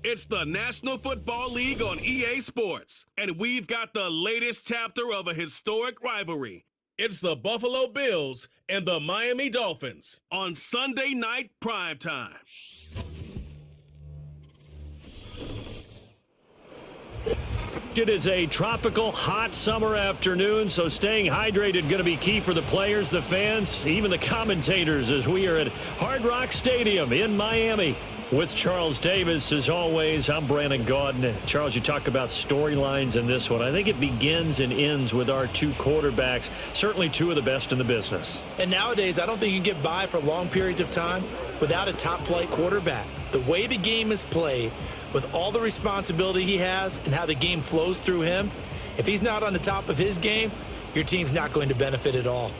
It's the National Football League on EA Sports, and we've got the latest chapter of a historic rivalry. It's the Buffalo Bills and the Miami Dolphins on Sunday night primetime. It is a tropical, hot summer afternoon, so staying hydrated going to be key for the players, the fans, even the commentators as we are at Hard Rock Stadium in Miami. With Charles Davis, as always, I'm Brandon Gaudin. Charles, you talk about storylines in this one. I think it begins and ends with our two quarterbacks, certainly two of the best in the business. And nowadays, I don't think you can get by for long periods of time without a top-flight quarterback. The way the game is played, with all the responsibility he has and how the game flows through him, if he's not on the top of his game, your team's not going to benefit at all.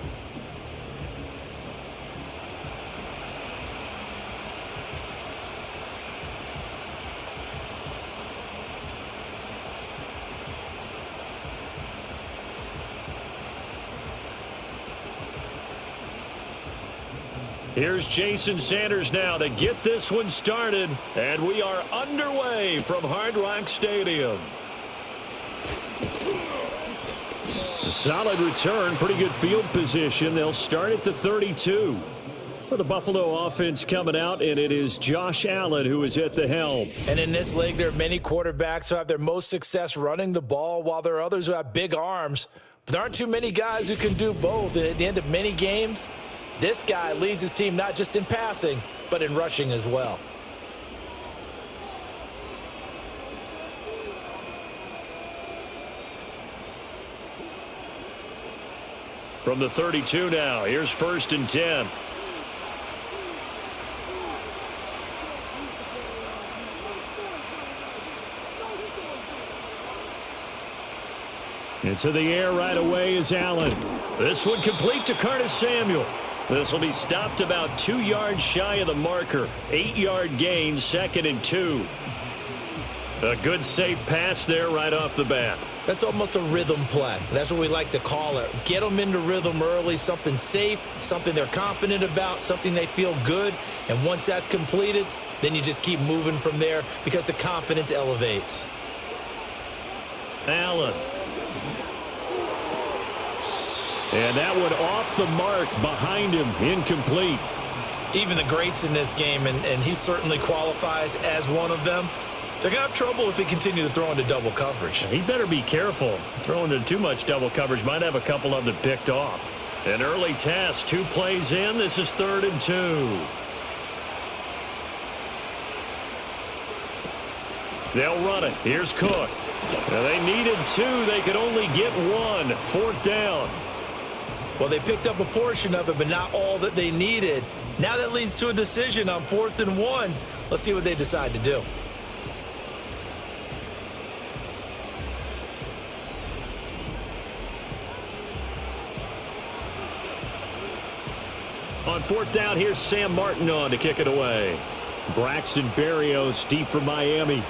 Here's Jason Sanders now to get this one started, and we are underway from Hard Rock Stadium. A solid return, pretty good field position. They'll start at the 32. For the Buffalo offense coming out, and it is Josh Allen who is at the helm. And in this league, there are many quarterbacks who have their most success running the ball, while there are others who have big arms. But there aren't too many guys who can do both. And at the end of many games, this guy leads his team not just in passing, but in rushing as well. From the 32 now, here's 1st and 10. Into the air right away is Allen. This one complete to Curtis Samuel. This will be stopped about 2 yards shy of the marker. 8-yard gain, 2nd and 2. A good safe pass there right off the bat. That's almost a rhythm play. That's what we like to call it. Get them into rhythm early, something safe, something they're confident about, something they feel good. And once that's completed, then you just keep moving from there because the confidence elevates. Allen. And that one off the mark behind him, incomplete. Even the greats in this game, and he certainly qualifies as one of them, they're going to have trouble if they continue to throw into double coverage. He better be careful. Throwing into too much double coverage might have a couple of them picked off. An early test, 2 plays in. This is 3rd and 2. They'll run it. Here's Cook. Now they needed 2. They could only get 1. 4th down. Well, they picked up a portion of it, but not all that they needed. Now that leads to a decision on 4th and 1. Let's see what they decide to do. On 4th down, here's Sam Martin on to kick it away. Braxton Berrios deep for Miami.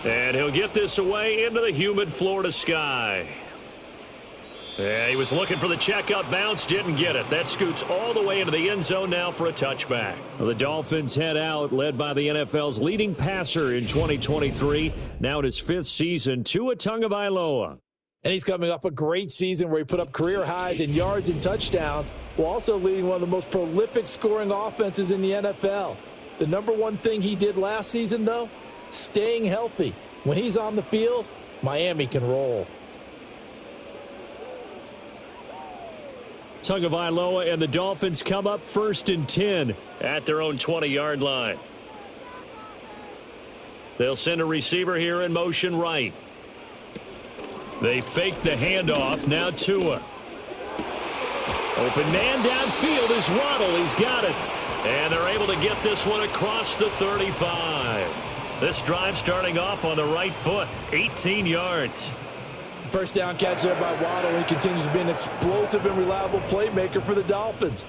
And he'll get this away into the humid Florida sky. Yeah, he was looking for the checkup bounce, didn't get it. That scoots all the way into the end zone now for a touchback. Well, the Dolphins head out, led by the NFL's leading passer in 2023. Now in his 5th season, Tua Tagovailoa. And he's coming off a great season where he put up career highs in yards and touchdowns, while also leading one of the most prolific scoring offenses in the NFL. The number one thing he did last season, though, staying healthy. When he's on the field, Miami can roll. Tagovailoa and the Dolphins come up 1st and 10 at their own 20-yard line. They'll send a receiver here in motion right. They fake the handoff. Now Tua. Open man downfield is Waddle. He's got it. And they're able to get this one across the 35. This drive starting off on the right foot. 18 yards. First down catch there by Waddle. He continues to be an explosive and reliable playmaker for the Dolphins.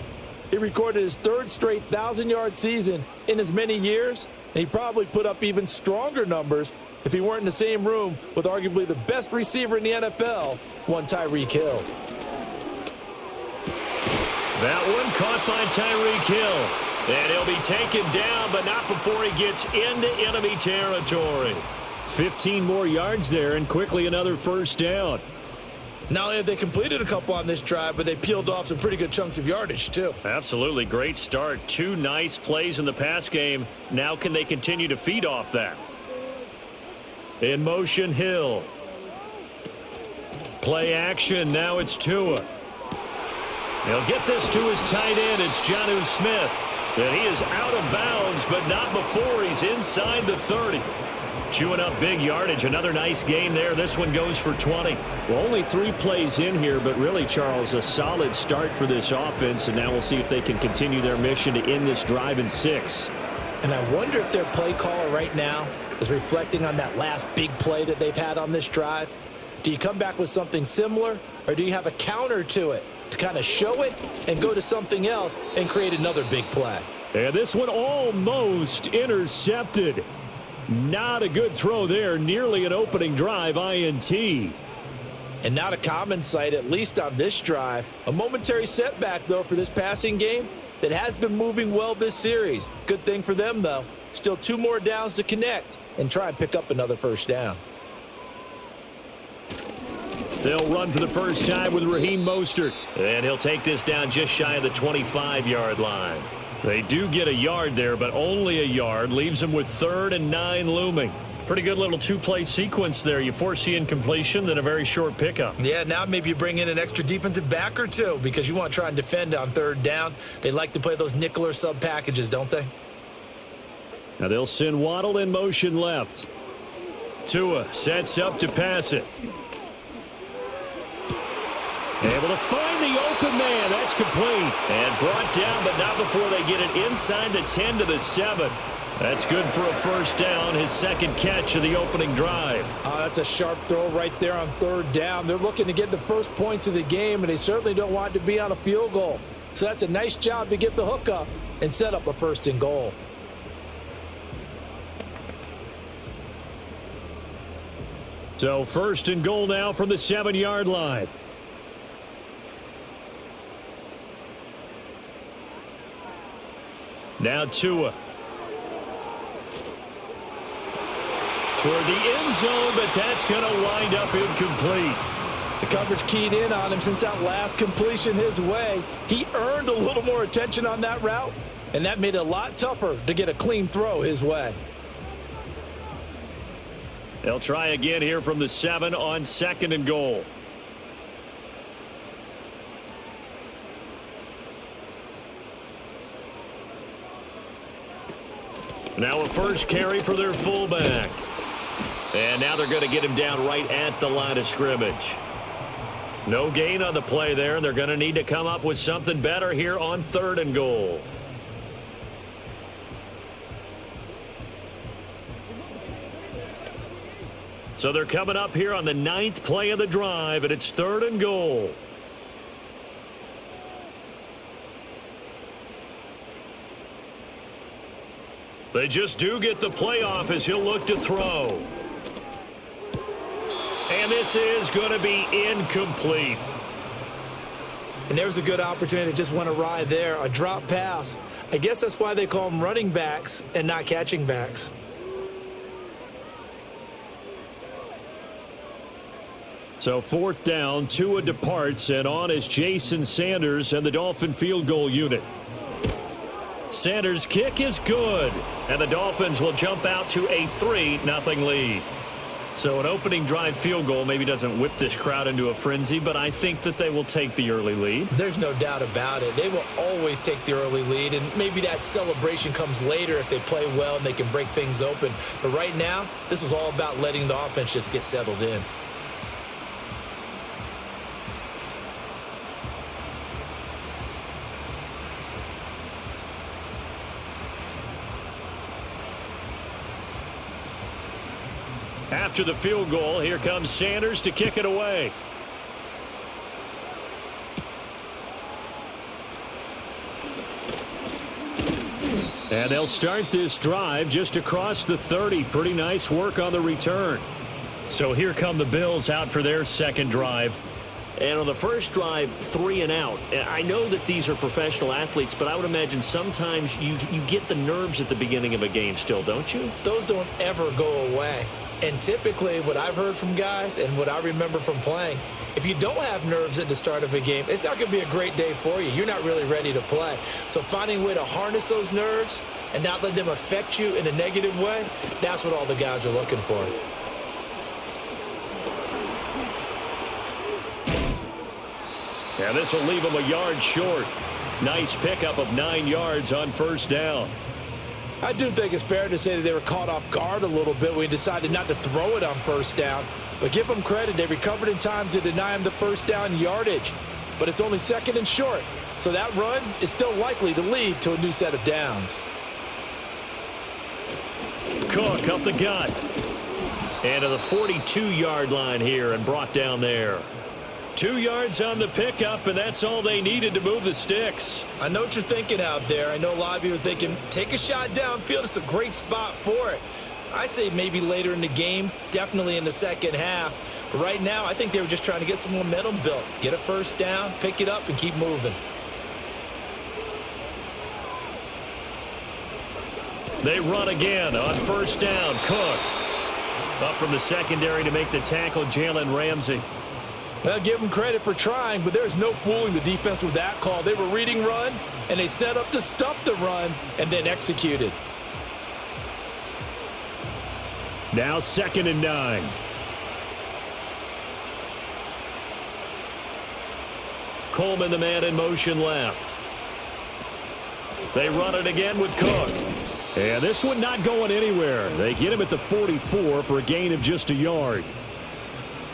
He recorded his 3rd straight 1,000-yard season in as many years, and he probably put up even stronger numbers if he weren't in the same room with arguably the best receiver in the NFL, one Tyreek Hill. That one caught by Tyreek Hill. And he'll be taken down, but not before he gets into enemy territory. 15 more yards there, and quickly another first down. Not only have they completed a couple on this drive, but they peeled off some pretty good chunks of yardage, too. Absolutely. Great start. 2 nice plays in the pass game. Now can they continue to feed off that? In motion, Hill. Play action. Now it's Tua. He'll get this to his tight end. It's Jonnu Smith. And he is out of bounds, but not before he's inside the 30. Chewing up big yardage. Another nice gain there. This one goes for 20. Well, only 3 plays in here, but really, Charles, a solid start for this offense. And now we'll see if they can continue their mission to end this drive in 6. And I wonder if their play caller right now is reflecting on that last big play that they've had on this drive. Do you come back with something similar, or do you have a counter to it to kind of show it and go to something else and create another big play? And this one almost intercepted. Not a good throw there. Nearly an opening drive INT. And not a common sight, at least on this drive. A momentary setback, though, for this passing game that has been moving well this series. Good thing for them, though. Still 2 more downs to connect and try and pick up another first down. They'll run for the first time with Raheem Mostert. And he'll take this down just shy of the 25-yard line. They do get a yard there, but only a yard. Leaves them with 3rd and 9 looming. Pretty good little 2-play sequence there. You foresee incompletion, then a very short pickup. Yeah, now maybe you bring in an extra defensive back or 2 because you want to try and defend on 3rd down. They like to play those nickel or sub packages, don't they? Now they'll send Waddle in motion left. Tua sets up to pass it. Able to find the open man. That's complete. And brought down, but not before they get it inside the 10 to the 7. That's good for a first down, his 2nd catch of the opening drive. Oh, that's a sharp throw right there on 3rd down. They're looking to get the first points of the game, and they certainly don't want to be on a field goal. So that's a nice job to get the hook up and set up a 1st and goal. So 1st and goal now from the 7-yard line. Now Tua. Toward the end zone, but that's going to wind up incomplete. The coverage keyed in on him since that last completion his way. He earned a little more attention on that route, and that made it a lot tougher to get a clean throw his way. They'll try again here from the 7 on 2nd and goal. Now a first carry for their fullback. And now they're going to get him down right at the line of scrimmage. No gain on the play there, and they're going to need to come up with something better here on 3rd and goal. So they're coming up here on the 9th play of the drive, and it's 3rd and goal. They just do get the playoff as he'll look to throw. And this is going to be incomplete. And there's a good opportunity to just went awry there, a drop pass. I guess that's why they call them running backs and not catching backs. So 4th down, Tua departs, and on is Jason Sanders and the Dolphin field goal unit. Sanders' kick is good, and the Dolphins will jump out to a 3-0 lead. So an opening drive field goal maybe doesn't whip this crowd into a frenzy, but I think that they will take the early lead. There's no doubt about it. They will always take the early lead, and maybe that celebration comes later if they play well and they can break things open. But right now, this is all about letting the offense just get settled in. After the field goal, here comes Sanders to kick it away. And they'll start this drive just across the 30. Pretty nice work on the return. So here come the Bills out for their 2nd drive. And on the first drive, 3 and out. I know that these are professional athletes, but I would imagine sometimes you get the nerves at the beginning of a game still, don't you? Those don't ever go away. And typically what I've heard from guys and what I remember from playing, if you don't have nerves at the start of a game, it's not going to be a great day for you. You're not really ready to play. So finding a way to harness those nerves and not let them affect you in a negative way, that's what all the guys are looking for. And this will leave him a yard short. Nice pickup of 9 yards on first down. I do think it's fair to say that they were caught off guard a little bit when we decided not to throw it on first down. But give them credit. They recovered in time to deny him the first down yardage. But it's only 2nd and short. So that run is still likely to lead to a new set of downs. Cook up the gut. And to the 42-yard line here and brought down there. 2 yards on the pickup, and that's all they needed to move the sticks. I know what you're thinking out there. I know a lot of you are thinking, take a shot downfield. It's a great spot for it. I'd say maybe later in the game, definitely in the second half. But right now, I think they were just trying to get some momentum built. Get a first down, pick it up, and keep moving. They run again on first down. Cook up from the secondary to make the tackle, Jalen Ramsey. Well, give them credit for trying, but there's no fooling the defense with that call. They were reading run, and they set up to stuff the run and then executed. Now 2nd and 9. Coleman, the man in motion left. They run it again with Cook. And this one not going anywhere. They get him at the 44 for a gain of just a yard.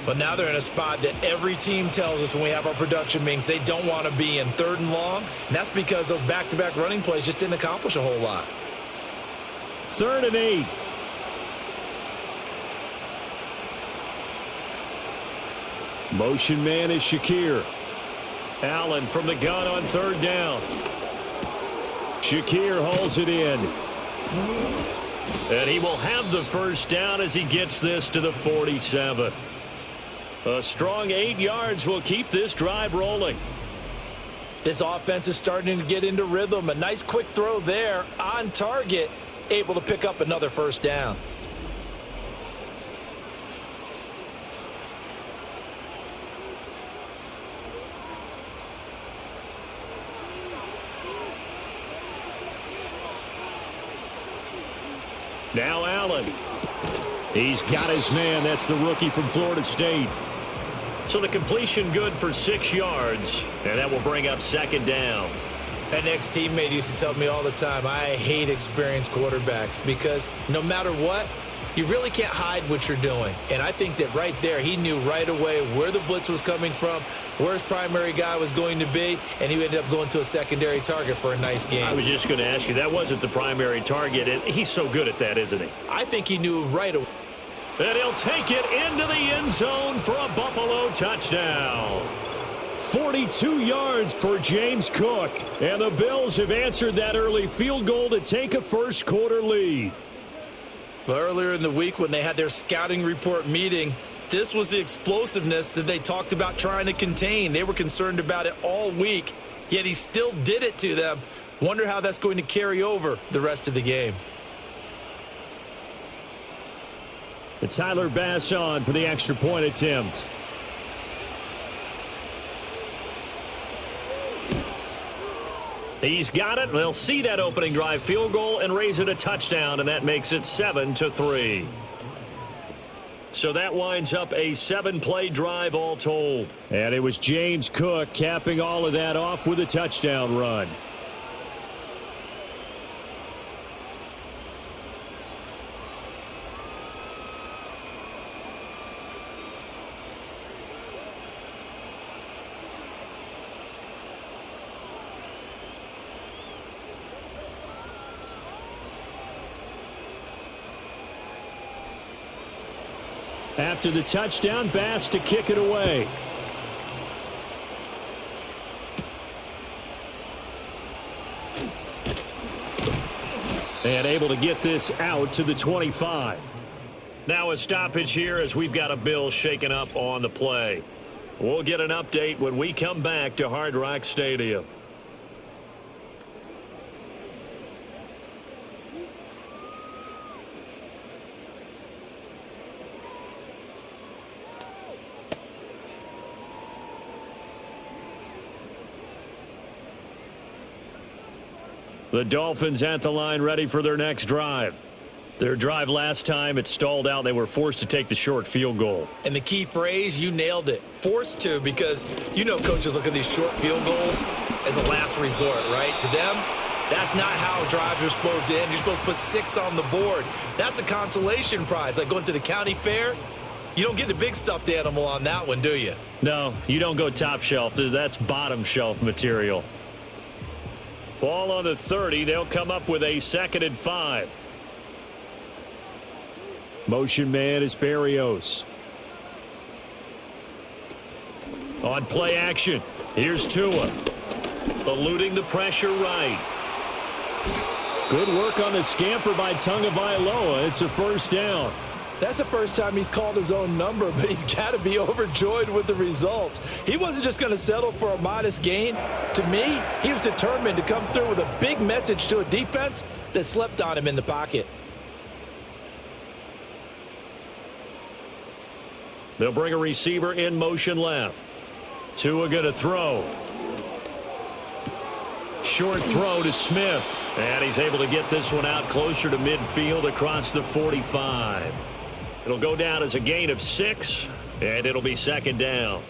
But now they're in a spot that every team tells us when we have our production meetings they don't want to be in 3rd and long. And that's because those back-to-back running plays just didn't accomplish a whole lot. 3rd and 8. Motion man is Shakir. Allen from the gun on 3rd down. Shakir hauls it in. And he will have the first down as he gets this to the 47. A strong 8 yards will keep this drive rolling. This offense is starting to get into rhythm. A nice quick throw there on target, able to pick up another first down. Now Allen. He's got his man. That's the rookie from Florida State. So the completion good for 6 yards, and that will bring up 2nd down. An ex-teammate used to tell me all the time, I hate experienced quarterbacks because no matter what, you really can't hide what you're doing. And I think that right there, he knew right away where the blitz was coming from, where his primary guy was going to be, and he ended up going to a secondary target for a nice game. I was just going to ask you, that wasn't the primary target, and he's so good at that, isn't he? I think he knew right away. And he'll take it into the end zone for a Buffalo touchdown. 42 yards for James Cook. And the Bills have answered that early field goal to take a first quarter lead. Well, earlier in the week when they had their scouting report meeting, this was the explosiveness that they talked about trying to contain. They were concerned about it all week, yet he still did it to them. Wonder how that's going to carry over the rest of the game. Tyler Bass on for the extra point attempt. He's got it. They'll see that opening drive field goal and raise it a touchdown, and that makes it 7-3. So that winds up a 7-play drive all told. And it was James Cook capping all of that off with a touchdown run. After the touchdown, Bass to kick it away. And able to get this out to the 25. Now a stoppage here as we've got a Bill shaken up on the play. We'll get an update when we come back to Hard Rock Stadium. The Dolphins at the line ready for their next drive. Their drive last time, it stalled out. They were forced to take the short field goal. And the key phrase, you nailed it. Forced to, because you know coaches look at these short field goals as a last resort, right? To them, that's not how drives are supposed to end. You're supposed to put 6 on the board. That's a consolation prize. Like going to the county fair, you don't get the big stuffed animal on that one, do you? No, you don't go top shelf. That's bottom shelf material. Ball on the 30. They'll come up with a 2nd and 5. Motion man is Berrios. On play action, here's Tua. Eluding the pressure right. Good work on the scamper by Tagovailoa. It's a first down. That's the first time he's called his own number, but he's got to be overjoyed with the results. He wasn't just going to settle for a modest gain. To me, he was determined to come through with a big message to a defense that slept on him in the pocket. They'll bring a receiver in motion left. Tua going to throw. Short throw to Smith. And he's able to get this one out closer to midfield across the 45. It'll go down as a gain of 6, and it'll be 2nd down.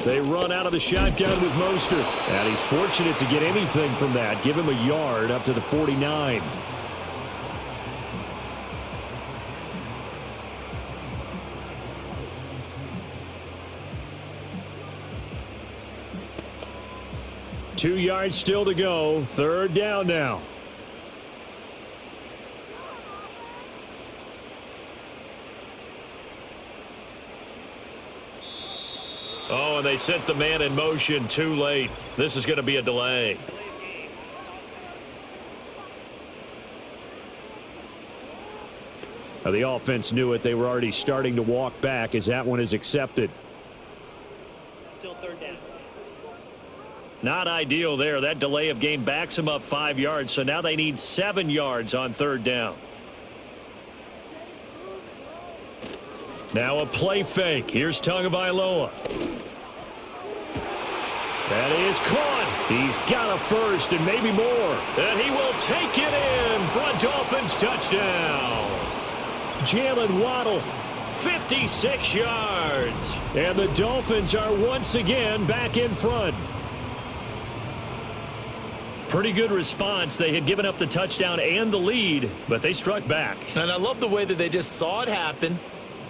They run out of the shotgun with Mostert. And he's fortunate to get anything from that. Give him a yard up to the 49. Two yards still to go. 3rd down now. Oh, and they sent the man in motion too late. This is going to be a delay. Now, the offense knew it. They were already starting to walk back as that one is accepted. Still 3rd down. Not ideal there. That delay of game backs them up 5 yards, so now they need 7 yards on 3rd down. Now a play fake. Here's Tagovailoa. That is caught. He's got a first and maybe more. And he will take it in for a Dolphins touchdown. Jalen Waddle, 56 yards. And the Dolphins are once again back in front. Pretty good response. They had given up the touchdown and the lead, but they struck back. And I love the way that they just saw it happen,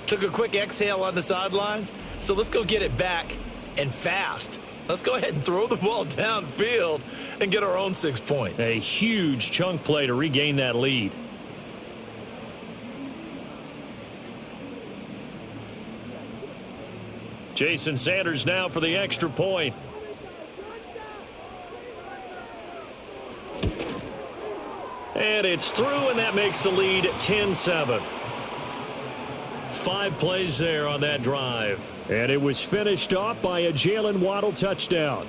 took a quick exhale on the sidelines. So let's go get it back and fast. Let's go ahead and throw the ball downfield and get our own 6 points. A huge chunk play to regain that lead. Jason Sanders now for the extra point. And it's through, and that makes the lead 10-7. 5 plays there on that drive. And it was finished off by a Jalen Waddle touchdown.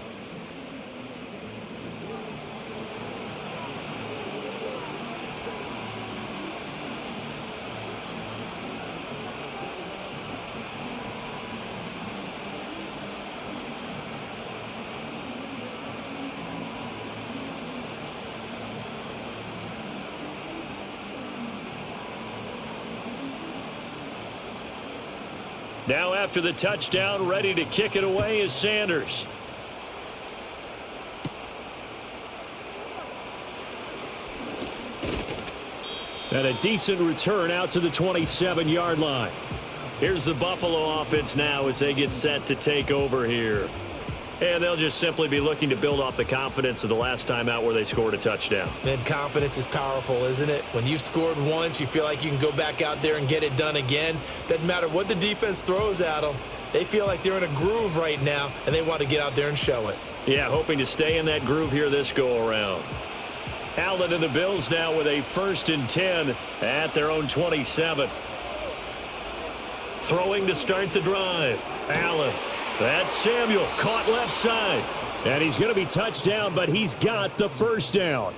Now after the touchdown, ready to kick it away is Sanders. And a decent return out to the 27-yard line. Here's the Buffalo offense now as they get set to take over here. And they'll just simply be looking to build off the confidence of the last time out where they scored a touchdown. Man, confidence is powerful, isn't it? When you've scored once, you feel like you can go back out there and get it done again. Doesn't matter what the defense throws at them. They feel like they're in a groove right now, and they want to get out there and show it. Yeah, hoping to stay in that groove here this go-around. Allen and the Bills now with a 1st and 10 at their own 27. Throwing to start the drive. Allen. That's Samuel. Caught left side. And he's going to be touched down, but he's got the first down.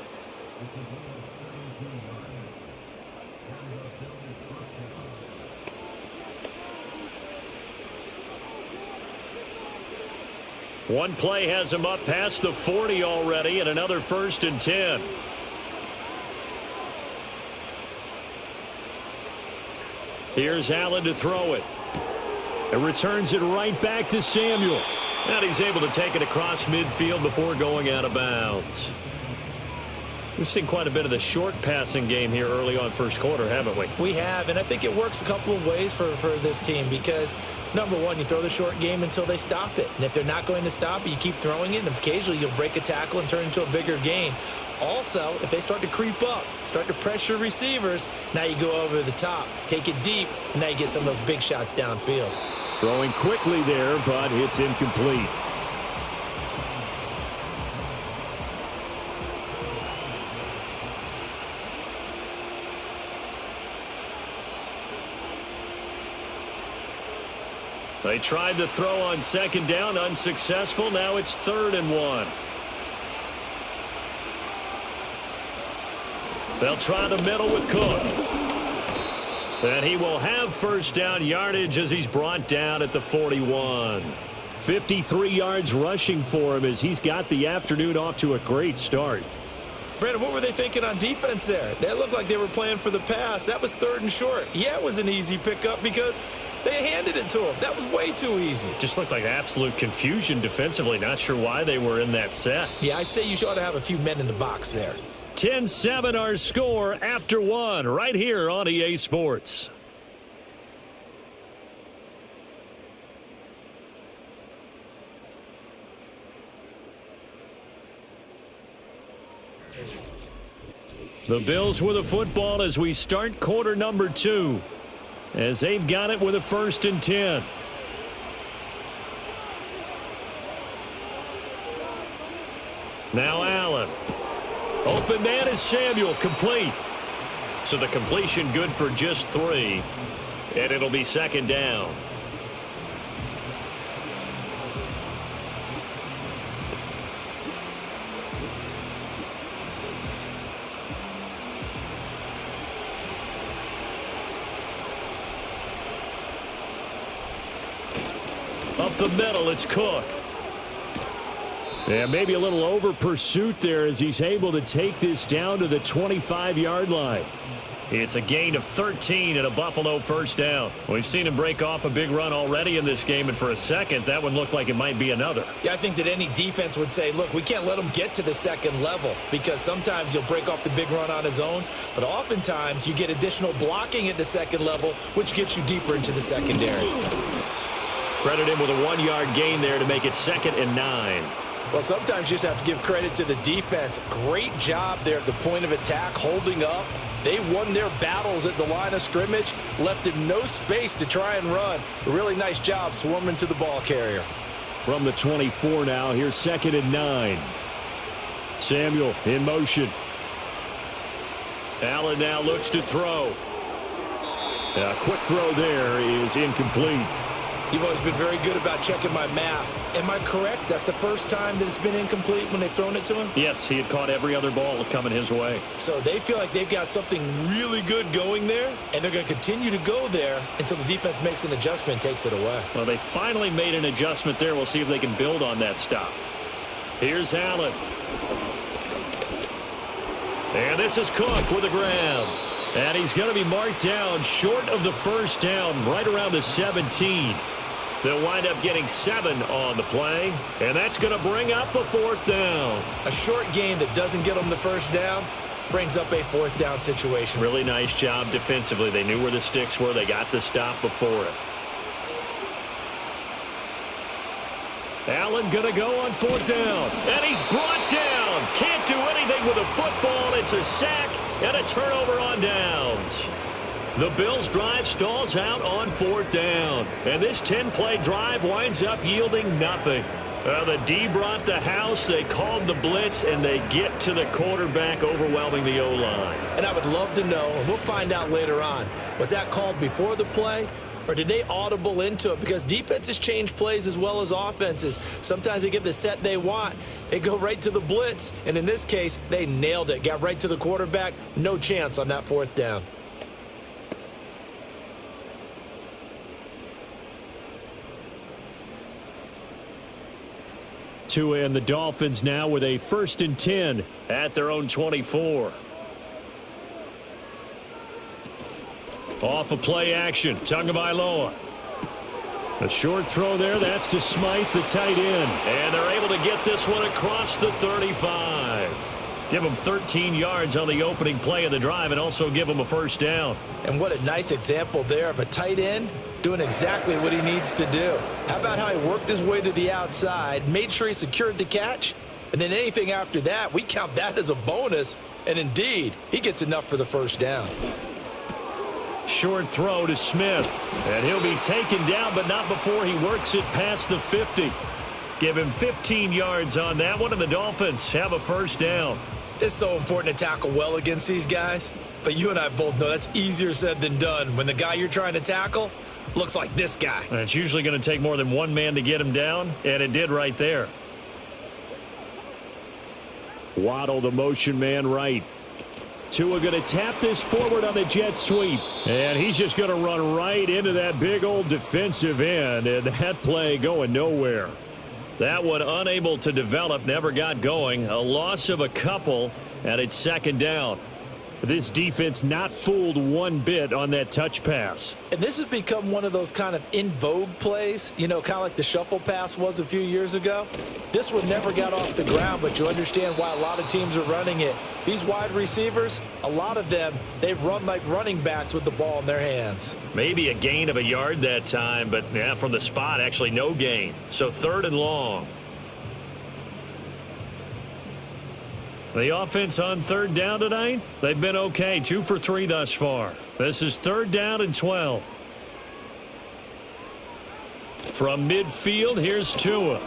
One play has him up past the 40 already, and another 1st and 10. Here's Allen to throw it. And returns it right back to Samuel. And he's able to take it across midfield before going out of bounds. We've seen quite a bit of the short passing game here early on first quarter, haven't we? We have, and I think it works a couple of ways for this team because, number one, you throw the short game until they stop it. And if they're not going to stop it, you keep throwing it, and occasionally you'll break a tackle and turn into a bigger gain. Also, if they start to creep up, start to pressure receivers, now you go over the top, take it deep, and now you get some of those big shots downfield. Throwing quickly there, but it's incomplete. They tried to throw on 2nd down, unsuccessful. Now it's 3rd and 1. They'll try the middle with Cook. And he will have 1st down yardage as he's brought down at the 41. 53 yards rushing for him as he's got the afternoon off to a great start. Brandon, what were they thinking on defense there? They looked like they were playing for the pass. That was 3rd and short. Yeah, it was an easy pickup because they handed it to him. That was way too easy. Just looked like absolute confusion defensively. Not sure why they were in that set. Yeah, I'd say you ought to have a few men in the box there. 10-7 our score after 1 right here on EA Sports. The Bills with a football as we start quarter number 2. As they've got it with a 1st and 10. Now Allen. Open man is Samuel, complete. So the completion good for just 3. And it'll be 2nd down. Up the middle, it's Cook. Yeah, maybe a little over pursuit there as he's able to take this down to the 25-yard line. It's a gain of 13 and a Buffalo 1st down. We've seen him break off a big run already in this game, and for a second, that one looked like it might be another. Yeah, I think that any defense would say, look, we can't let him get to the 2nd level because sometimes he'll break off the big run on his own, but oftentimes you get additional blocking at the 2nd level, which gets you deeper into the secondary. Credit him with a 1-yard gain there to make it 2nd and 9. Well, sometimes you just have to give credit to the defense. Great job there at the point of attack, holding up. They won their battles at the line of scrimmage, left in no space to try and run. A really nice job swarming to the ball carrier. From the 24 now, here's 2nd and 9. Samuel in motion. Allen now looks to throw. A quick throw there is incomplete. You've always been very good about checking my math. Am I correct? That's the first time that it's been incomplete when they've thrown it to him? Yes, he had caught every other ball coming his way. So they feel like they've got something really good going there, and they're going to continue to go there until the defense makes an adjustment and takes it away. Well, they finally made an adjustment there. We'll see if they can build on that stop. Here's Allen. And this is Cook with a grab. And he's going to be marked down short of the 1st down, right around the 17. They'll wind up getting 7 on the play, and that's going to bring up a 4th down. A short gain that doesn't get them the 1st down brings up a 4th down situation. Really nice job defensively. They knew where the sticks were. They got the stop before it. Allen going to go on 4th down, and he's brought down. Can't do anything with a football. It's a sack and a turnover on downs. The Bills' drive stalls out on 4th down. And this 10-play drive winds up yielding nothing. Well, the D brought the house, they called the blitz, and they get to the quarterback, overwhelming the O-line. And I would love to know, and we'll find out later on, was that called before the play, or did they audible into it? Because defenses change plays as well as offenses. Sometimes they get the set they want. They go right to the blitz, and in this case, they nailed it. Got right to the quarterback. No chance on that fourth down. Tua and the Dolphins now with a 1st and 10 at their own 24. Off of play action, Tagovailoa. A short throw there, that's to Smythe, the tight end. And they're able to get this one across the 35. Give them 13 yards on the opening play of the drive and also give them a 1st down. And what a nice example there of a tight end doing exactly what he needs to do. How about how he worked his way to the outside, made sure he secured the catch, and then anything after that, we count that as a bonus. And indeed, he gets enough for the 1st down. Short throw to Smith, and he'll be taken down, but not before he works it past the 50. Give him 15 yards on that one, and the Dolphins have a 1st down. It's so important to tackle well against these guys, but you and I both know that's easier said than done when the guy you're trying to tackle looks like this guy. And it's usually going to take more than one man to get him down, and it did right there. Waddle, the motion man right. Tua going to tap this forward on the jet sweep, and he's just going to run right into that big old defensive end, and that play going nowhere. That one unable to develop, never got going. A loss of a couple, and it's 2nd down. This defense not fooled one bit on that touch pass. And this has become one of those kind of in vogue plays, you know, kind of like the shuffle pass was a few years ago. This one never got off the ground, but you understand why a lot of teams are running it. These wide receivers, a lot of them, they run like running backs with the ball in their hands. Maybe a gain of a yard that time, but yeah, from the spot, actually no gain. So 3rd and long. The offense on 3rd down tonight, they've been okay, 2 for 3 thus far. This is 3rd down and 12. From midfield, here's Tua.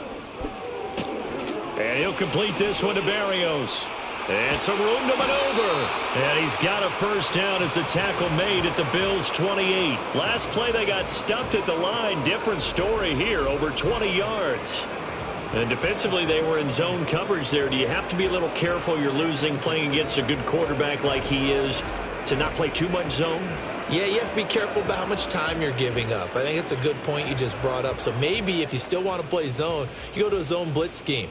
And he'll complete this one to Berrios. And some room to maneuver. And he's got a 1st down as the tackle made at the Bills' 28. Last play they got stuffed at the line. Different story here, over 20 yards. And defensively, they were in zone coverage there. Do you have to be a little careful? You're losing, playing against a good quarterback like he is, to not play too much zone? Yeah, you have to be careful about how much time you're giving up. I think it's a good point you just brought up. So maybe if you still want to play zone, you go to a zone blitz scheme.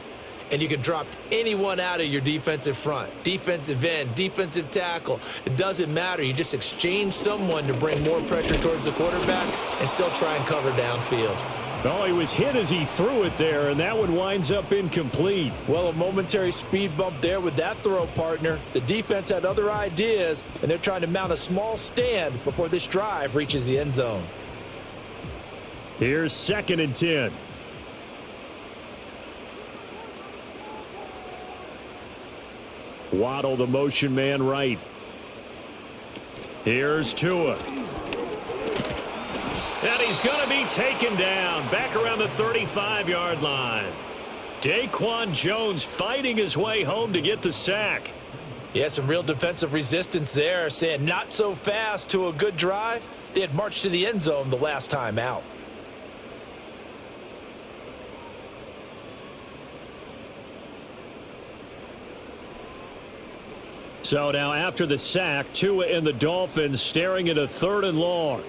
And you can drop anyone out of your defensive front. Defensive end, defensive tackle. It doesn't matter. You just exchange someone to bring more pressure towards the quarterback and still try and cover downfield. Oh, he was hit as he threw it there, and that one winds up incomplete. Well, a momentary speed bump there with that throw, partner. The defense had other ideas, and they're trying to mount a small stand before this drive reaches the end zone. Here's 2nd and 10. Waddle, the motion man right. Here's Tua. And he's going to be taken down back around the 35-yard line. Daquan Jones fighting his way home to get the sack. Yeah, some real defensive resistance there, saying not so fast to a good drive. They had marched to the end zone the last time out. So now after the sack, Tua and the Dolphins staring at a 3rd and long.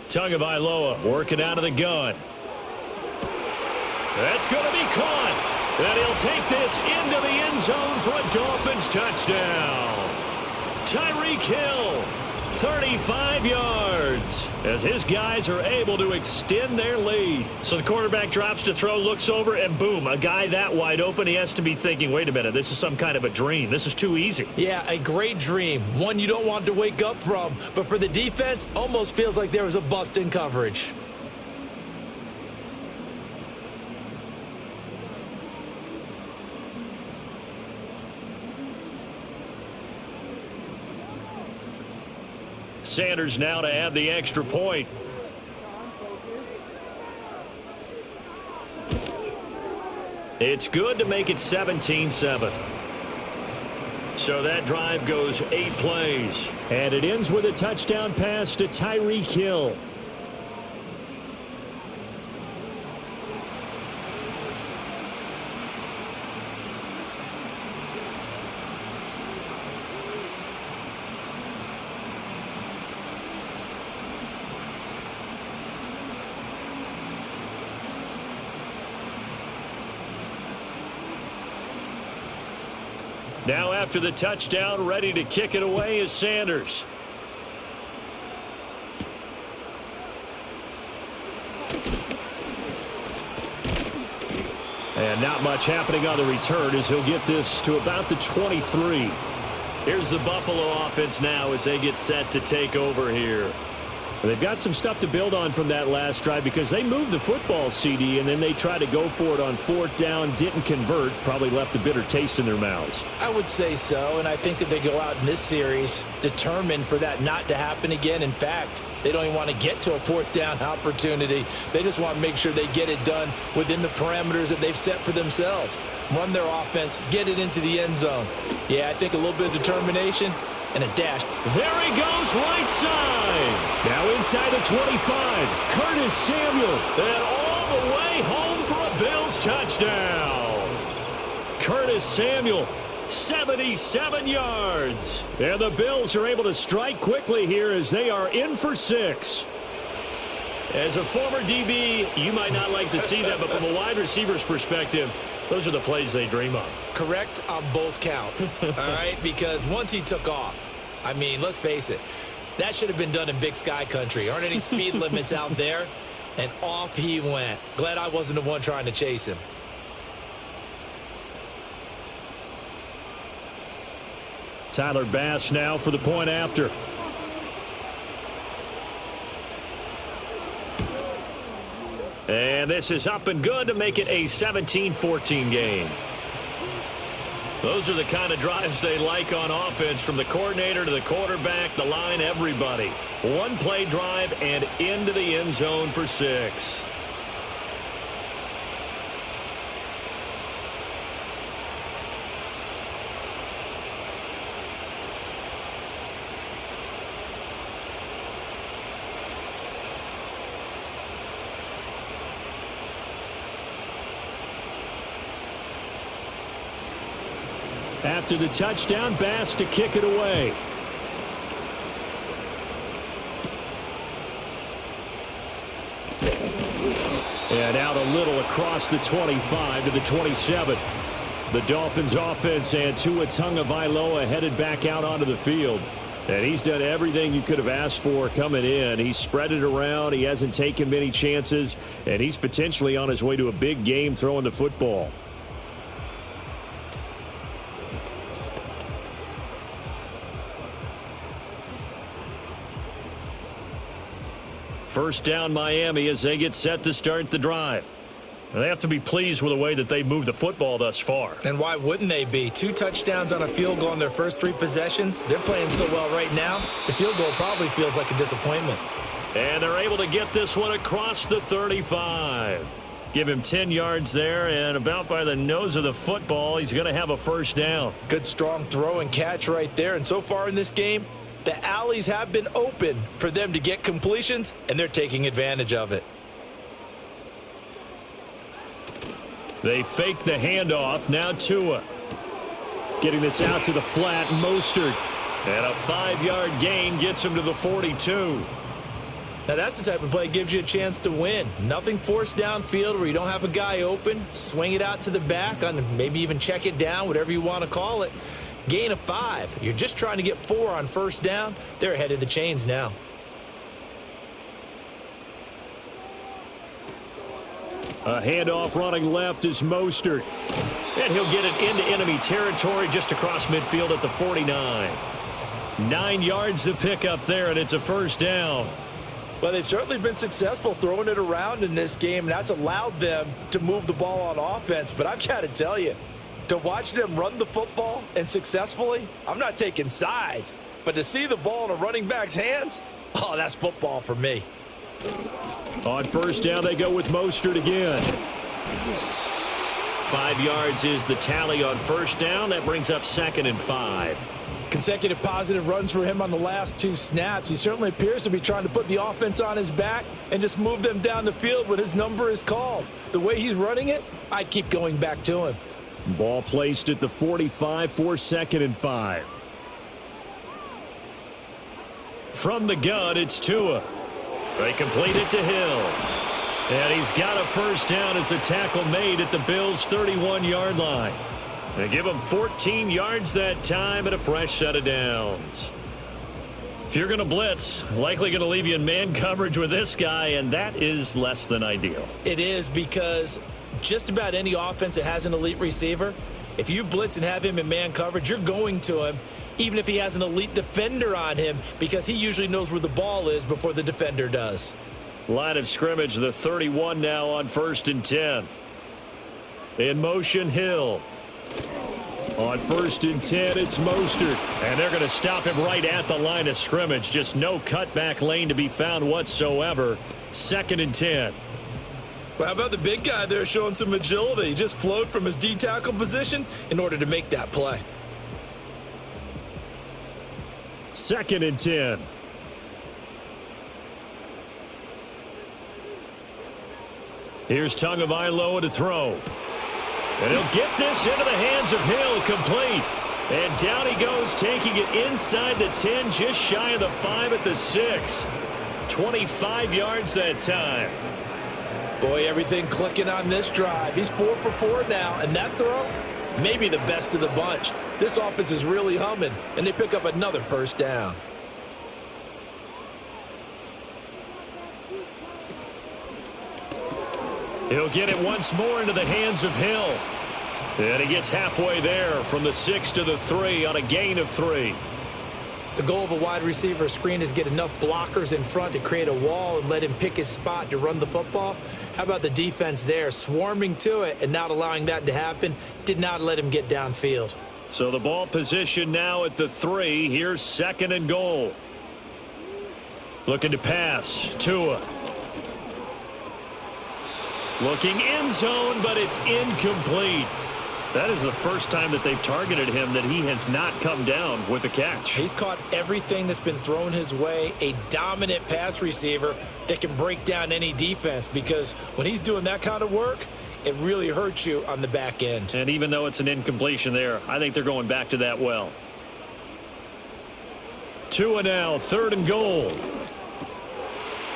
Tagovailoa working out of the gun. That's going to be caught. And he'll take this into the end zone for a Dolphins touchdown. Tyreek Hill, 35 yards, as his guys are able to extend their lead. So the quarterback drops to throw, looks over, and boom, a guy that wide open, he has to be thinking, wait a minute, this is some kind of a dream. This is too easy. Yeah, a great dream. One you don't want to wake up from. But for the defense, almost feels like there was a bust in coverage. Sanders now to add the extra point. It's good to make it 17-7. So that drive goes 8 plays. And it ends with a touchdown pass to Tyreek Hill. Now after the touchdown, ready to kick it away is Sanders. And not much happening on the return as he'll get this to about the 23. Here's the Buffalo offense now as they get set to take over here. They've got some stuff to build on from that last drive because they moved the football, CD, and then they tried to go for it on 4th down, didn't convert, probably left a bitter taste in their mouths. I would say so, and I think that they go out in this series determined for that not to happen again. In fact, they don't even want to get to a 4th down opportunity. They just want to make sure they get it done within the parameters that they've set for themselves. Run their offense, get it into the end zone. Yeah, I think a little bit of determination and a dash. There he goes, right side. Now inside the 25. Curtis Samuel. And all the way home for a Bills touchdown. Curtis Samuel, 77 yards. And the Bills are able to strike quickly here as they are in for 6. As a former DB, you might not like to see that, but from a wide receiver's perspective, those are the plays they dream of. Correct on both counts, all right? Because once he took off, I mean, let's face it, that should have been done in Big Sky country. Aren't any speed limits out there? And off he went. Glad I wasn't the one trying to chase him. Tyler Bass now for the point after. And this is up and good to make it a 17-14 game. Those are the kind of drives they like on offense, from the coordinator to the quarterback, the line, everybody. One play drive and into the end zone for 6. After the touchdown, Bass to kick it away. And out a little across the 25 to the 27. The Dolphins offense and Tua Tagovailoa headed back out onto the field. And he's done everything you could have asked for coming in. He's spread it around. He hasn't taken many chances. And he's potentially on his way to a big game throwing the football. First down, Miami, as they get set to start the drive. They have to be pleased with the way that they moved the football thus far. And why wouldn't they be? 2 touchdowns on a field goal in their first 3 possessions. They're playing so well right now, the field goal probably feels like a disappointment. And they're able to get this one across the 35. Give him 10 yards there, and about by the nose of the football, he's going to have a first down. Good strong throw and catch right there. And so far in this game, the alleys have been open for them to get completions, and they're taking advantage of it. They fake the handoff. Now Tua. Getting this out to the flat. Mostert. And a 5-yard gain gets him to the 42. Now that's the type of play that gives you a chance to win. Nothing forced downfield where you don't have a guy open. Swing it out to the back, on maybe even check it down, whatever you want to call it. Gain of 5. You're just trying to get 4 on first down. They're ahead of the chains now. A handoff running left is Mostert. And he'll get it into enemy territory just across midfield at the 49. 9 yards to pick up there, and it's a first down. Well, they've certainly been successful throwing it around in this game, and that's allowed them to move the ball on offense. But I've got to tell you, to watch them run the football and successfully, I'm not taking sides. But to see the ball in a running back's hands, oh, that's football for me. On first down, they go with Mostert again. 5 yards is the tally on first down. That brings up 2nd and 5. Consecutive positive runs for him on the last 2 snaps. He certainly appears to be trying to put the offense on his back and just move them down the field when his number is called. The way he's running it, I keep going back to him. Ball placed at the 45 for 2nd and 5. From the gun, it's Tua. They complete it to Hill. And he's got a first down as a tackle made at the Bills' 31-yard line. They give him 14 yards that time and a fresh set of downs. If you're going to blitz, likely going to leave you in man coverage with this guy, and that is less than ideal. It is, because just about any offense that has an elite receiver, if you blitz and have him in man coverage, you're going to him, even if he has an elite defender on him, because he usually knows where the ball is before the defender does. Line of scrimmage, the 31 now on 1st and 10. In motion, Hill. On 1st and 10, it's Mostert. And they're going to stop him right at the line of scrimmage. Just no cutback lane to be found whatsoever. 2nd and 10. Well, how about the big guy there showing some agility? He just flowed from his D-tackle position in order to make that play. 2nd and 10. Here's Tagovailoa to throw. And he'll get this into the hands of Hill, complete. And down he goes, taking it inside the 10, just shy of the 5 at the 6. 25 yards that time. Boy, everything clicking on this drive. He's 4 for 4 now, and that throw, maybe the best of the bunch. This offense is really humming, and they pick up another first down. He'll get it once more into the hands of Hill. And he gets halfway there from the 6 to the 3 on a gain of 3. The goal of a wide receiver screen is get enough blockers in front to create a wall and let him pick his spot to run the football. How about the defense there, swarming to it and not allowing that to happen? Did not let him get downfield. So the ball position now at the 3. Here's 2nd and goal. Looking to pass. Tua. Looking end zone, but it's incomplete. That is the first time that they've targeted him that he has not come down with a catch. He's caught everything that's been thrown his way. A dominant pass receiver that can break down any defense, because when he's doing that kind of work, it really hurts you on the back end. And even though it's an incompletion there, I think they're going back to that well. Tua now, 3rd and goal.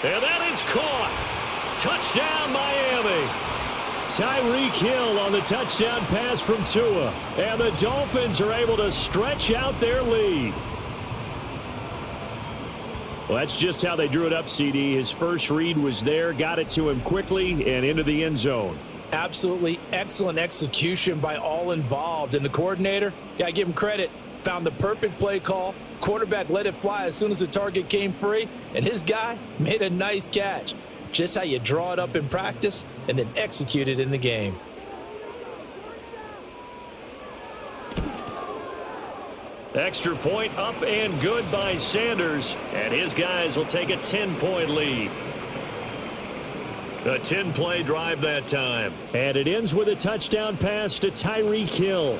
And that is caught. Touchdown, Miami. Tyreek Hill on the touchdown pass from Tua. And the Dolphins are able to stretch out their lead. Well, that's just how they drew it up, CD. His first read was there, got it to him quickly, and into the end zone. Absolutely excellent execution by all involved. And the coordinator, got to give him credit, found the perfect play call. Quarterback let it fly as soon as the target came free, and his guy made a nice catch. Just how you draw it up in practice and then execute it in the game. Extra point up and good by Sanders, and his guys will take a 10-point lead. A 10-play drive that time. And it ends with a touchdown pass to Tyreek Hill.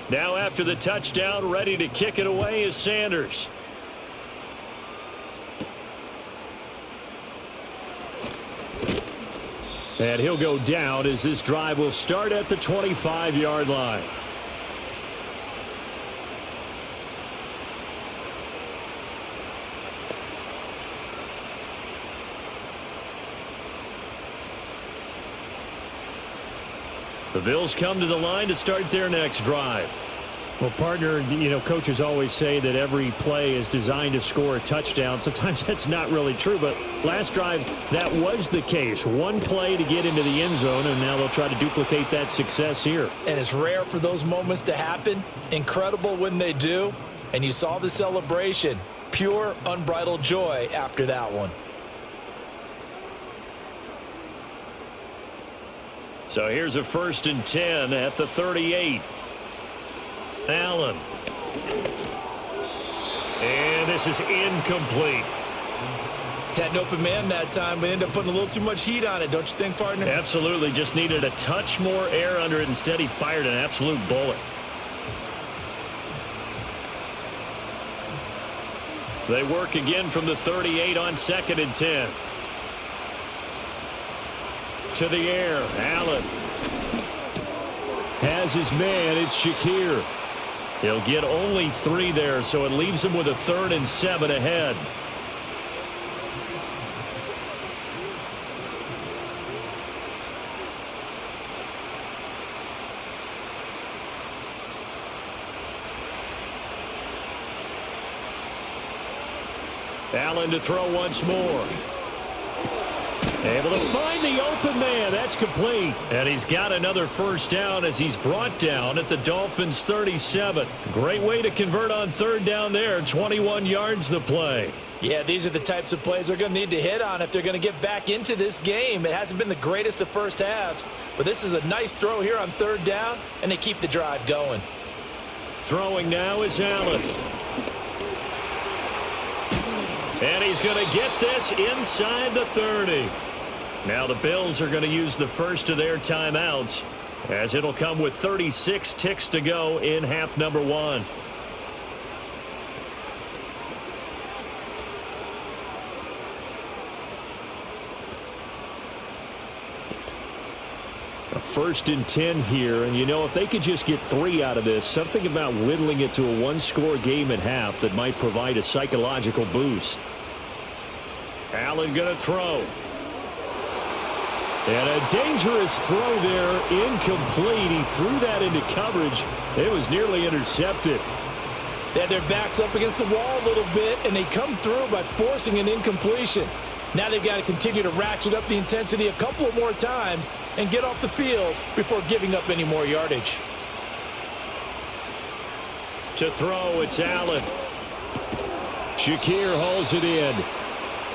Now after the touchdown, ready to kick it away is Sanders. And he'll go down as this drive will start at the 25-yard line. The Bills come to the line to start their next drive. Well, partner, coaches always say that every play is designed to score a touchdown. Sometimes that's not really true, but last drive, that was the case. One play to get into the end zone, and now they'll try to duplicate that success here. And it's rare for those moments to happen. Incredible when they do. And you saw the celebration. pure, unbridled joy after that one. So here's a 1st and 10 at the 38. Allen. And this is incomplete. Had an open man that time, but ended up putting a little too much heat on it, don't you think, partner? Absolutely. Just needed a touch more air under it. Instead, he fired an absolute bullet. They work again from the 38 on 2nd and 10. To the air. Allen has his man. It's Shakir. He'll get only 3 there, so it leaves him with a 3rd and 7 ahead. Allen to throw once more. Able to find the open man. That's complete. And he's got another 1st down as he's brought down at the Dolphins' 37. Great way to convert on 3rd down there. 21 yards the play. Yeah, these are the types of plays they're going to need to hit on if they're going to get back into this game. It hasn't been the greatest of first halves, but this is a nice throw here on 3rd down, and they keep the drive going. Throwing now is Allen. And he's going to get this inside the 30. Now the Bills are going to use the first of their timeouts, as it'll come with 36 ticks to go in half number 1. A 1st and 10 here, and you know, if they could just get 3 out of this, something about whittling it to a 1-score game at half that might provide a psychological boost. Allen going to throw. And a dangerous throw there, incomplete. He threw that into coverage. It was nearly intercepted. They had their backs up against the wall a little bit, and they come through by forcing an incompletion. Now they've got to continue to ratchet up the intensity a couple of more times and get off the field before giving up any more yardage. To throw, it's Allen. Shakir hauls it in.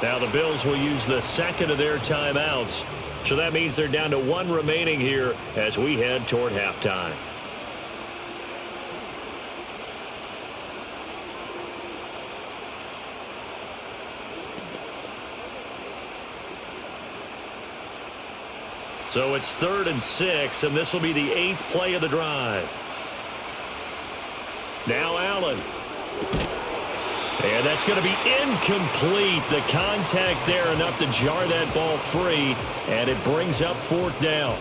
Now the Bills will use the second of their timeouts. So that means they're down to 1 remaining here as we head toward halftime. So it's 3rd and 6, and this will be the 8th play of the drive. Now Allen. And that's going to be incomplete. The contact there enough to jar that ball free, and it brings up 4th down.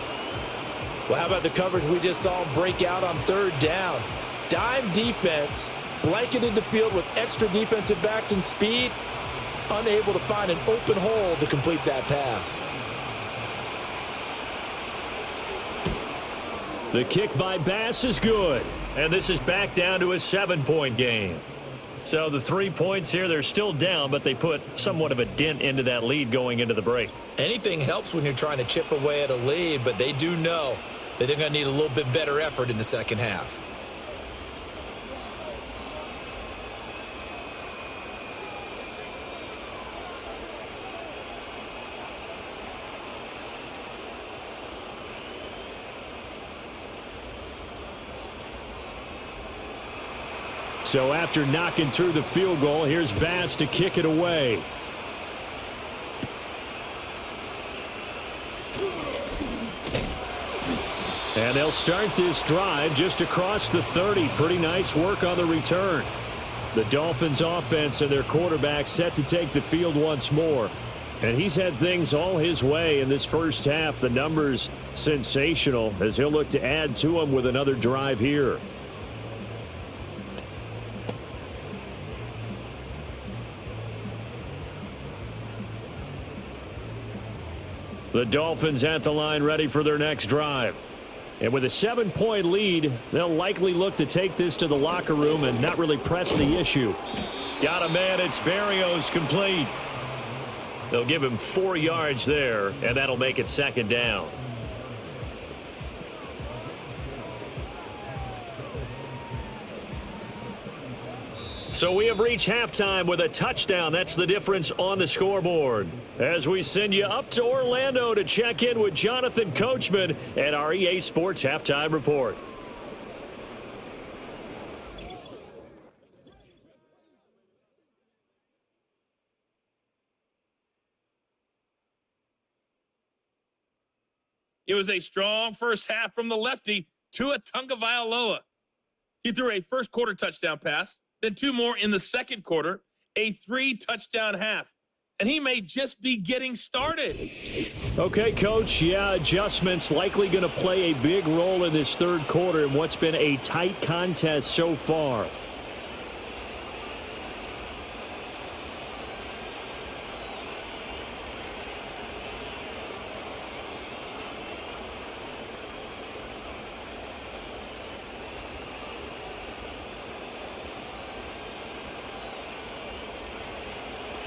Well, how about the coverage we just saw break out on 3rd down? Dime defense, blanketed the field with extra defensive backs and speed, unable to find an open hole to complete that pass. The kick by Bass is good, and this is back down to a 7-point game. So the 3 points here, they're still down, but they put somewhat of a dent into that lead going into the break. Anything helps when you're trying to chip away at a lead, but they do know that they're going to need a little bit better effort in the second half. So after knocking through the field goal, here's Bass to kick it away. And they'll start this drive just across the 30. Pretty nice work on the return. The Dolphins offense and their quarterback set to take the field once more. And he's had things all his way in this first half. The numbers sensational as he'll look to add to them with another drive here. The Dolphins at the line ready for their next drive. And with a 7-point lead, they'll likely look to take this to the locker room and not really press the issue. Got a man, it's Berrios, complete. They'll give him 4 yards there, and that'll make it 2nd down. So we have reached halftime with a touchdown. That's the difference on the scoreboard. As we send you up to Orlando to check in with Jonathan Coachman and our EA Sports Halftime Report. It was a strong first half from the lefty, Tua Tagovailoa. He threw a first quarter touchdown pass, then 2 more in the second quarter, a 3-touchdown half. And he may just be getting started. Okay, Coach. Yeah, adjustments likely going to play a big role in this third quarter in what's been a tight contest so far.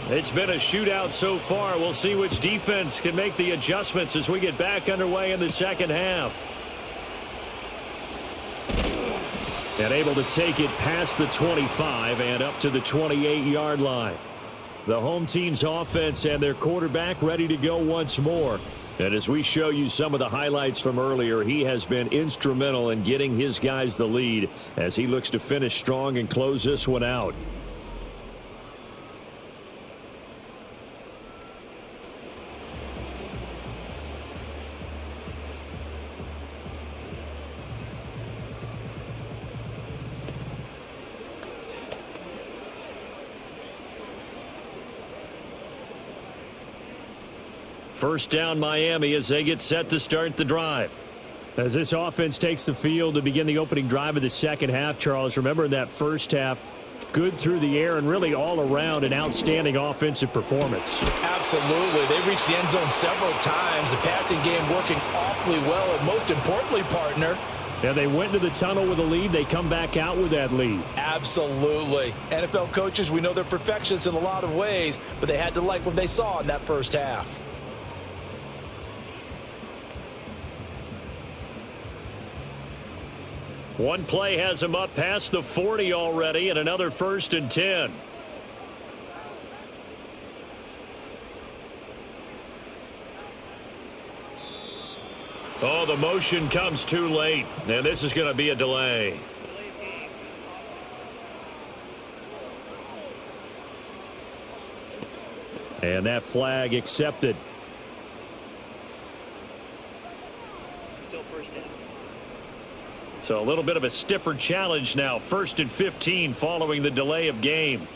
It's been a shootout so far. We'll see which defense can make the adjustments as we get back underway in the second half. And able to take it past the 25 and up to the 28-yard line. The home team's offense and their quarterback ready to go once more. And as we show you some of the highlights from earlier, he has been instrumental in getting his guys the lead as he looks to finish strong and close this one out. First down, Miami, as they get set to start the drive. As this offense takes the field to begin the opening drive of the second half, Charles, remember in that first half, good through the air and really all around an outstanding offensive performance. Absolutely. They reached the end zone several times. The passing game working awfully well. And most importantly, partner, yeah, they went into the tunnel with a lead. They come back out with that lead. Absolutely. NFL coaches, we know they're perfectionists in a lot of ways, but they had to like what they saw in that first half. One play has him up past the 40 already, and another 1st and 10. Oh, the motion comes too late, and this is going to be a delay. And that flag accepted. So a little bit of a stiffer challenge now. 1st and 15 following the delay of game.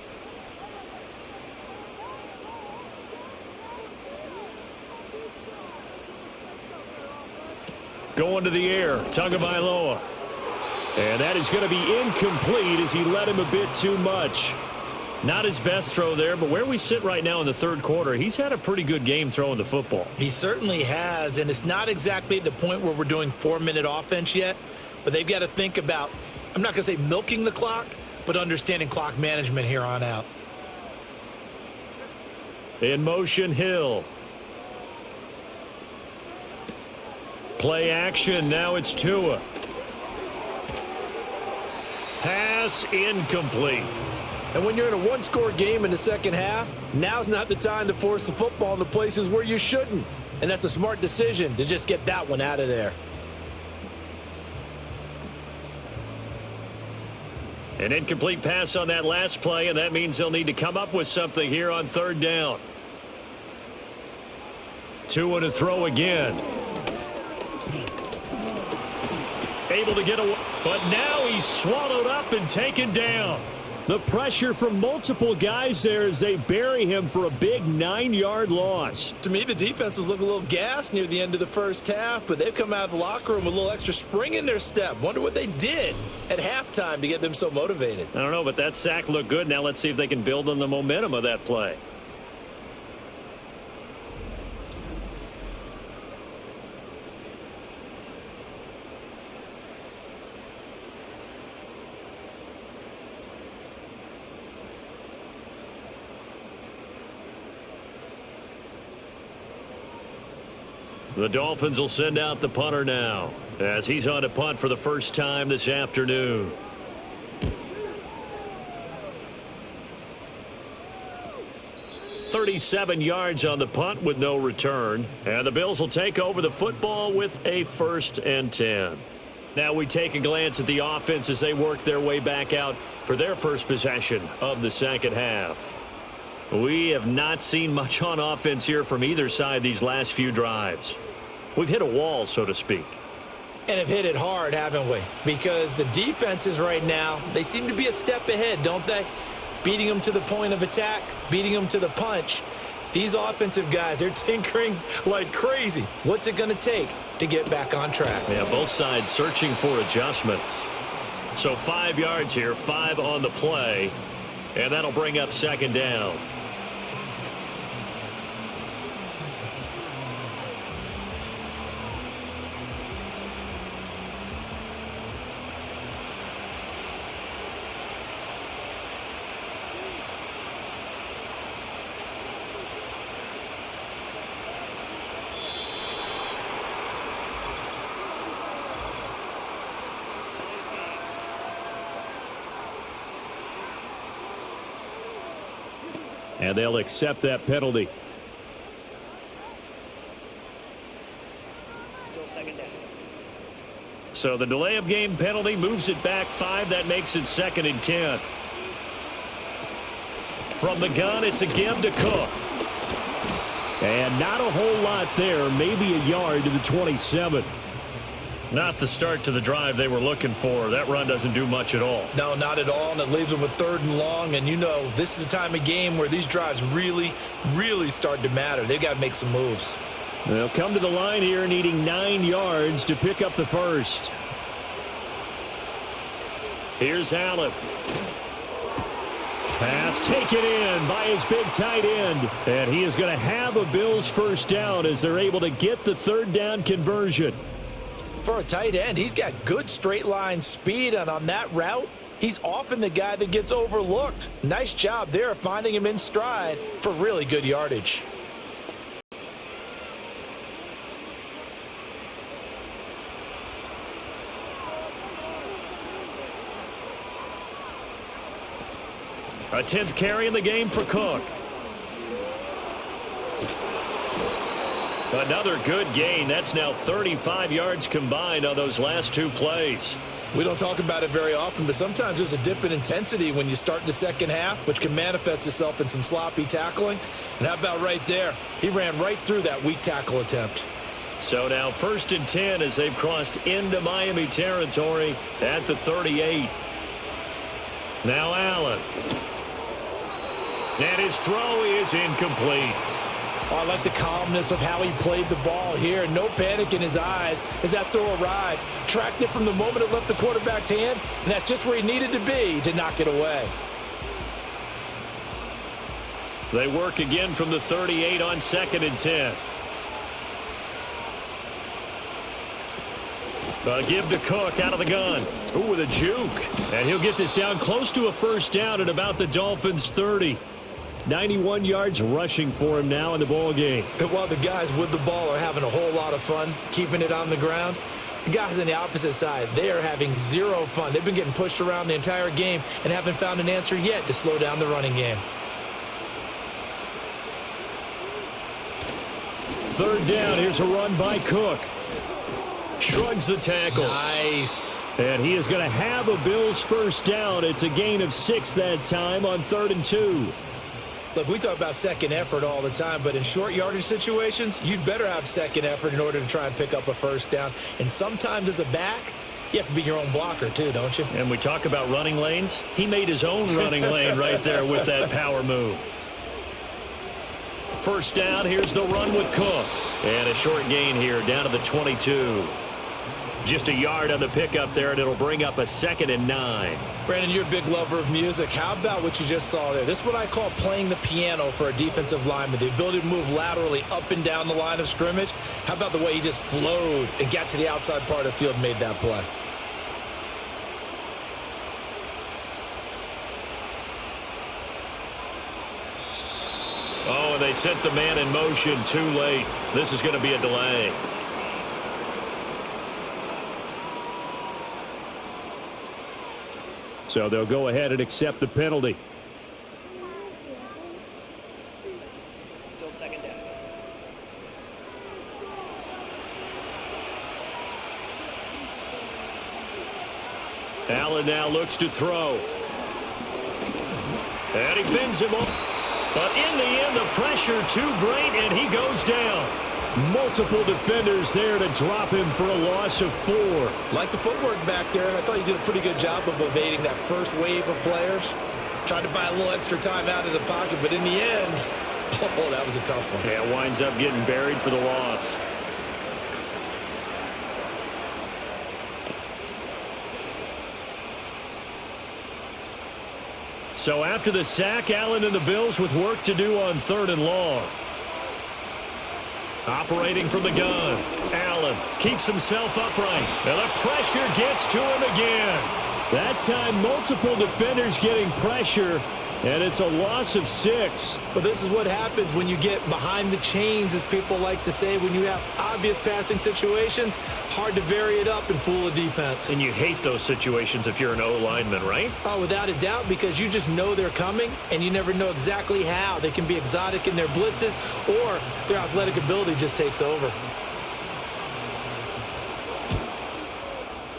Going to the air, Tagovailoa. And that is going to be incomplete as he led him a bit too much. Not his best throw there, but where we sit right now in the third quarter, he's had a pretty good game throwing the football. He certainly has, and it's not exactly the point where we're doing 4-minute offense yet. But they've got to think about, I'm not going to say milking the clock, but understanding clock management here on out. In motion, Hill. Play action, now it's Tua. Pass incomplete. And when you're in a one-score game in the second half, now's not the time to force the football in the places where you shouldn't. And that's a smart decision to just get that one out of there. An incomplete pass on that last play, and that means they'll need to come up with something here on 3rd down. Tua to throw again. Able to get away, but now he's swallowed up and taken down. The pressure from multiple guys there as they bury him for a big 9-yard loss. To me, the defense was looking a little gassed near the end of the first half, but they've come out of the locker room with a little extra spring in their step. Wonder what they did at halftime to get them so motivated. I don't know, but that sack looked good. Now let's see if they can build on the momentum of that play. The Dolphins will send out the punter now as he's on to punt for the first time this afternoon. 37 yards on the punt with no return. And the Bills will take over the football with a 1st and 10. Now we take a glance at the offense as they work their way back out for their first possession of the second half. We have not seen much on offense here from either side these last few drives. We've hit a wall, so to speak. And have hit it hard, haven't we? Because the defenses right now, they seem to be a step ahead, don't they? Beating them to the point of attack, beating them to the punch. These offensive guys, they're tinkering like crazy. What's it going to take to get back on track? Yeah, both sides searching for adjustments. So 5 yards here, 5 on the play, and that'll bring up 2nd down. And they'll accept that penalty. Still 2nd down. So the delay of game penalty moves it back 5. That makes it 2nd and 10. From the gun, it's a give to Cook. And not a whole lot there. Maybe a yard to the 27. Not the start to the drive they were looking for. That run doesn't do much at all. No, not at all, and it leaves them with 3rd and long. And, you know, this is the time of game where these drives really, really start to matter. They've got to make some moves. They'll come to the line here needing 9 yards to pick up the first. Here's Allen. Pass taken in by his big tight end. And he is going to have a Bills first down as they're able to get the 3rd down conversion. For a tight end, he's got good straight line speed, and on that route, he's often the guy that gets overlooked. Nice job there finding him in stride for really good yardage. A 10th carry in the game for Cook. Another good gain. That's now 35 yards combined on those last 2 plays. We don't talk about it very often, but sometimes there's a dip in intensity when you start the second half, which can manifest itself in some sloppy tackling. And how about right there? He ran right through that weak tackle attempt. So now 1st and 10 as they've crossed into Miami territory at the 38. Now Allen. And his throw is incomplete. Oh, I like the calmness of how he played the ball here. No panic in his eyes as that throw arrived. Tracked it from the moment it left the quarterback's hand, and that's just where he needed to be to knock it away. They work again from the 38 on 2nd and 10. Give to Cook out of the gun. Ooh, with a juke. And he'll get this down close to a first down at about the Dolphins' 30. 91 yards rushing for him now in the ball game. And while the guys with the ball are having a whole lot of fun keeping it on the ground, the guys on the opposite side, they are having zero fun. They've been getting pushed around the entire game and haven't found an answer yet to slow down the running game. 3rd down. Here's a run by Cook. Shrugs the tackle. Nice. And he is going to have a Bills first down. It's a gain of 6 that time on 3rd and 2. Look, we talk about second effort all the time, but in short yardage situations, you'd better have second effort in order to try and pick up a first down. And sometimes as a back, you have to be your own blocker too, don't you? And we talk about running lanes. He made his own running lane right there with that power move. First down, here's the run with Cook. And a short gain here down to the 22. Just a yard on the pickup there, and it'll bring up a 2nd and 9. Brandon, you're a big lover of music. How about what you just saw there? This is what I call playing the piano for a defensive lineman, the ability to move laterally up and down the line of scrimmage. How about the way he just flowed and got to the outside part of the field and made that play? Oh, and they sent the man in motion too late. This is going to be a delay. So they'll go ahead and accept the penalty. Allen now looks to throw. And he fins him off. But in the end, the pressure too great, and he goes down. Multiple defenders there to drop him for a loss of 4. Like the footwork back there, and I thought he did a pretty good job of evading that first wave of players. Tried to buy a little extra time out of the pocket, but in the end, oh, that was a tough one. Yeah, winds up getting buried for the loss. So after the sack, Allen and the Bills with work to do on 3rd and long. Operating from the gun. Allen keeps himself upright. And the pressure gets to him again. That time, multiple defenders getting pressure, and it's a loss of 6. But this is what happens when you get behind the chains, as people like to say. When you have obvious passing situations, hard to vary it up and fool a defense. And you hate those situations if you're an O-lineman, right? Oh, without a doubt, because you just know they're coming, and you never know exactly how. They can be exotic in their blitzes, or their athletic ability just takes over.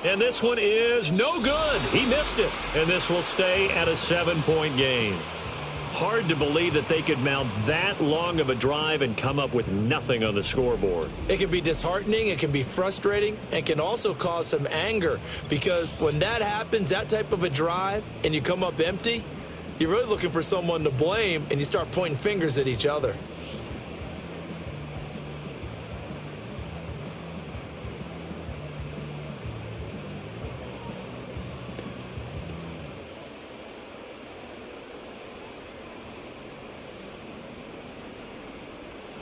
And this one is no good. He missed it. And this will stay at a 7-point game. Hard to believe that they could mount that long of a drive and come up with nothing on the scoreboard. It can be disheartening, it can be frustrating, and can also cause some anger, because when that happens, that type of a drive, and you come up empty, you're really looking for someone to blame, and you start pointing fingers at each other.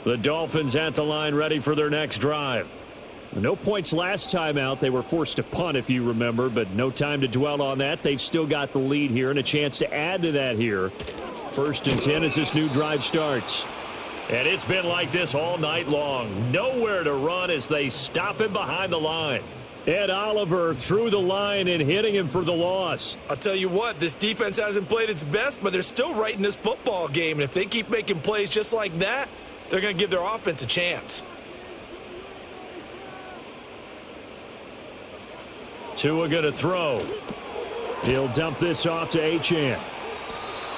The Dolphins at the line ready for their next drive. No points last time out. They were forced to punt, if you remember, but no time to dwell on that. They've still got the lead here and a chance to add to that here. 1st and 10 as this new drive starts. And it's been like this all night long. Nowhere to run as they stop him behind the line. Ed Oliver through the line and hitting him for the loss. I'll tell you what, this defense hasn't played its best, but they're still right in this football game. And if they keep making plays just like that, they're going to give their offense a chance. Tua going to throw. He'll dump this off to Achane.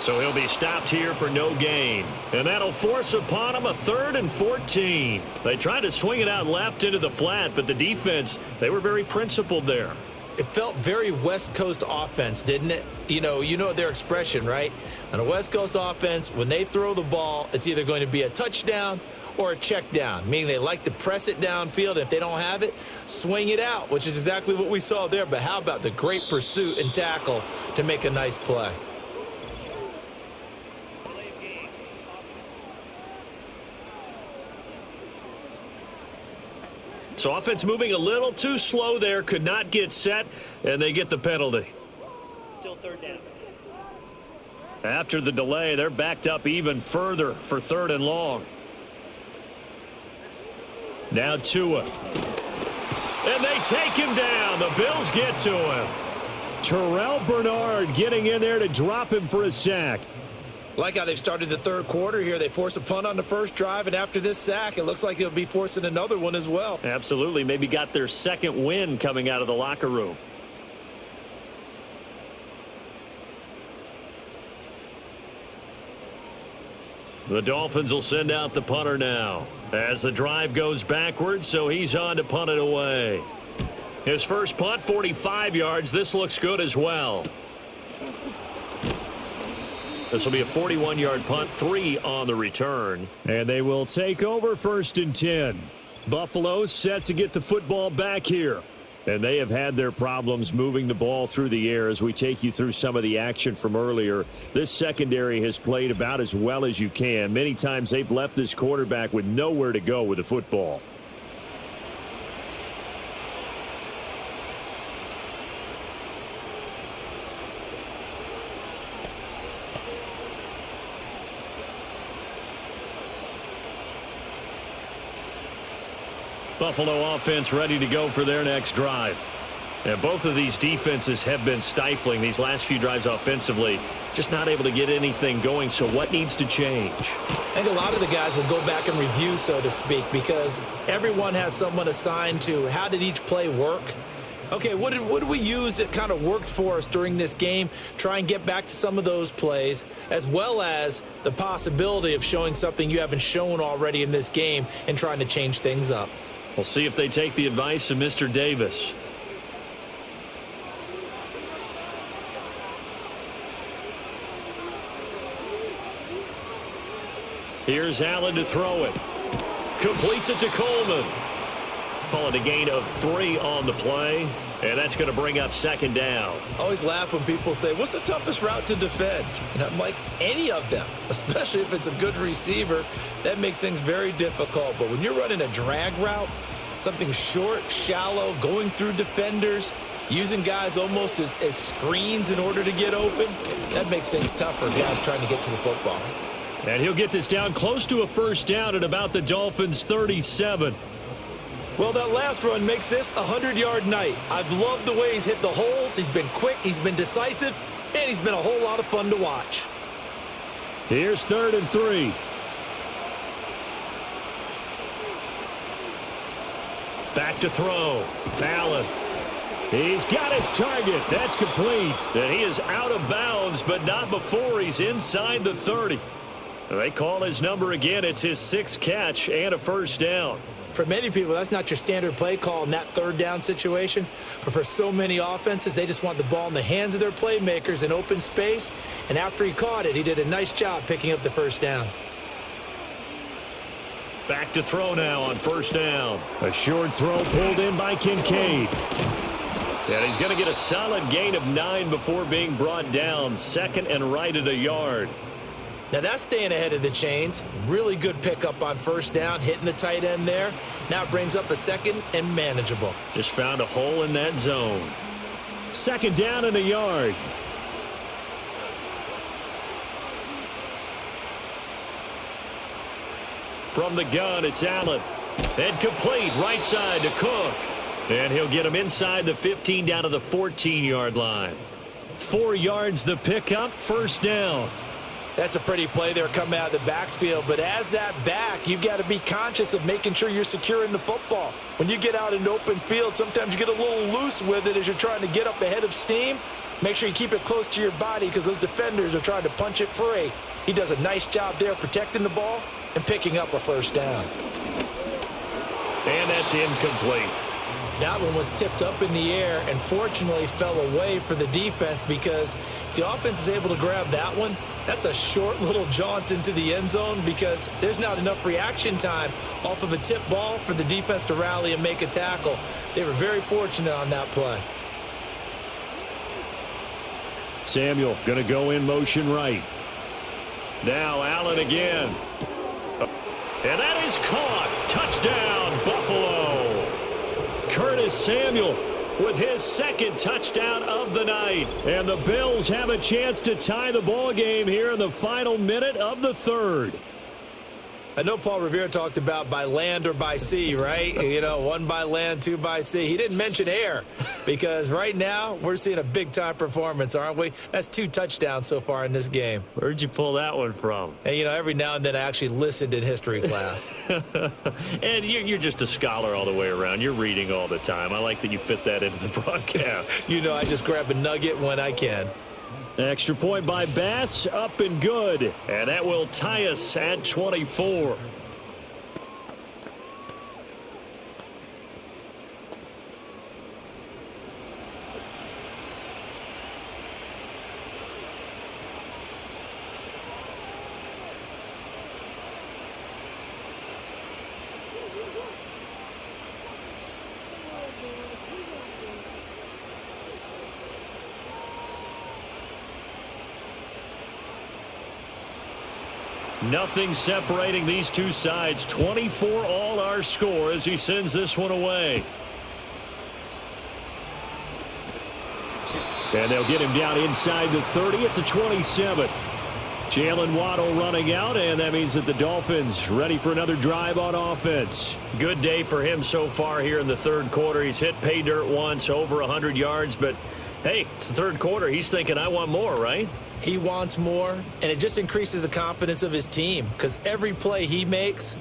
So he'll be stopped here for no gain. And that'll force upon him a 3rd and 14. They tried to swing it out left into the flat, but the defense, they were very principled there. It felt very West Coast offense, didn't it? You know their expression, right? On a West Coast offense, when they throw the ball, it's either going to be a touchdown or a check down, meaning they like to press it downfield. If they don't have it, swing it out, which is exactly what we saw there. But how about the great pursuit and tackle to make a nice play? So offense moving a little too slow there, could not get set, and they get the penalty. Still 3rd down. After the delay, they're backed up even further for 3rd and long. Now Tua. And they take him down. The Bills get to him. Terrell Bernard getting in there to drop him for a sack. Like how they've started the 3rd quarter here. They force a punt on the first drive, and after this sack, it looks like they'll be forcing another one as well. Absolutely. Maybe got their 2nd win coming out of the locker room. The Dolphins will send out the punter now as the drive goes backwards, so he's on to punt it away. His first punt, 45 yards. This looks good as well. This will be a 41-yard punt, 3 on the return. And they will take over 1st and 10. Buffalo set to get the football back here. And they have had their problems moving the ball through the air as we take you through some of the action from earlier. This secondary has played about as well as you can. Many times they've left this quarterback with nowhere to go with the football. Buffalo offense ready to go for their next drive. And both of these defenses have been stifling these last few drives offensively. Just not able to get anything going. So what needs to change? I think a lot of the guys will go back and review, so to speak, because everyone has someone assigned to how did each play work. Okay, what did we use that kind of worked for us during this game? Try and get back to some of those plays, as well as the possibility of showing something you haven't shown already in this game and trying to change things up. We'll see if they take the advice of Mr. Davis. Here's Allen to throw it. Completes it to Coleman. Call it a gain of 3 on the play, and that's going to bring up second down. I always laugh when people say, what's the toughest route to defend? And I'm like, any of them, especially if it's a good receiver. That makes things very difficult. But when you're running a drag route, something short, shallow, going through defenders, using guys almost as screens in order to get open, that makes things tough for guys trying to get to the football. And he'll get this down close to a first down at about the Dolphins' 37. Well, that last run makes this a 100-yard night. I've loved the way he's hit the holes. He's been quick, he's been decisive, and he's been a whole lot of fun to watch. Here's 3rd and 3. Back to throw. Allen. He's got his target. That's complete. And he is out of bounds, but not before he's inside the 30. They call his number again. It's his 6th catch and a first down. For many people, that's not your standard play call in that 3rd down situation. But for so many offenses, they just want the ball in the hands of their playmakers in open space. And after he caught it, he did a nice job picking up the first down. Back to throw now on first down. A short throw pulled in by Kincaid. And he's going to get a solid gain of 9 before being brought down. 2nd and right at a yard. Now that's staying ahead of the chains. Really good pickup on first down, hitting the tight end there. Now it brings up a 2nd and manageable. Just found a hole in that zone. 2nd down and a yard. From the gun, it's Allen. And complete right side to Cook. And he'll get him inside the 15 down to the 14-yard line. 4 yards the pickup, first down. That's a pretty play there coming out of the backfield. But as that back, you've got to be conscious of making sure you're securing the football. When you get out in open field, sometimes you get a little loose with it as you're trying to get up ahead of steam. Make sure you keep it close to your body because those defenders are trying to punch it free. He does a nice job there protecting the ball and picking up a first down. And that's incomplete. That one was tipped up in the air and fortunately fell away for the defense because if the offense is able to grab that one, that's a short little jaunt into the end zone because there's not enough reaction time off of a tip ball for the defense to rally and make a tackle. They were very fortunate on that play. Samuel going to go in motion right. Now Allen again. And that is caught. Touchdown, Buffalo. Curtis Samuel with his 2nd touchdown of the night. And the Bills have a chance to tie the ball game here in the final minute of the 3rd. I know Paul Revere talked about by land or by sea, right? You know, 1 by land, 2 by sea. He didn't mention air because right now we're seeing a big-time performance, aren't we? That's 2 touchdowns so far in this game. Where'd you pull that one from? And, you know, every now and then I actually listened in history class. And you're just a scholar all the way around. You're reading all the time. I like that you fit that into the broadcast. You know, I just grab a nugget when I can. Extra point by Bass, up and good. And that will tie us at 24. Nothing separating these two sides. 24 all our score as he sends this one away. And they'll get him down inside the 30 at the 27. Jalen Waddle running out, and that means that the Dolphins ready for another drive on offense. Good day for him so far here in the 3rd quarter. He's hit pay dirt once, over 100 yards, but hey, it's the 3rd quarter. He's thinking, I want more, right? He wants more, and it just increases the confidence of his team because every play he makes,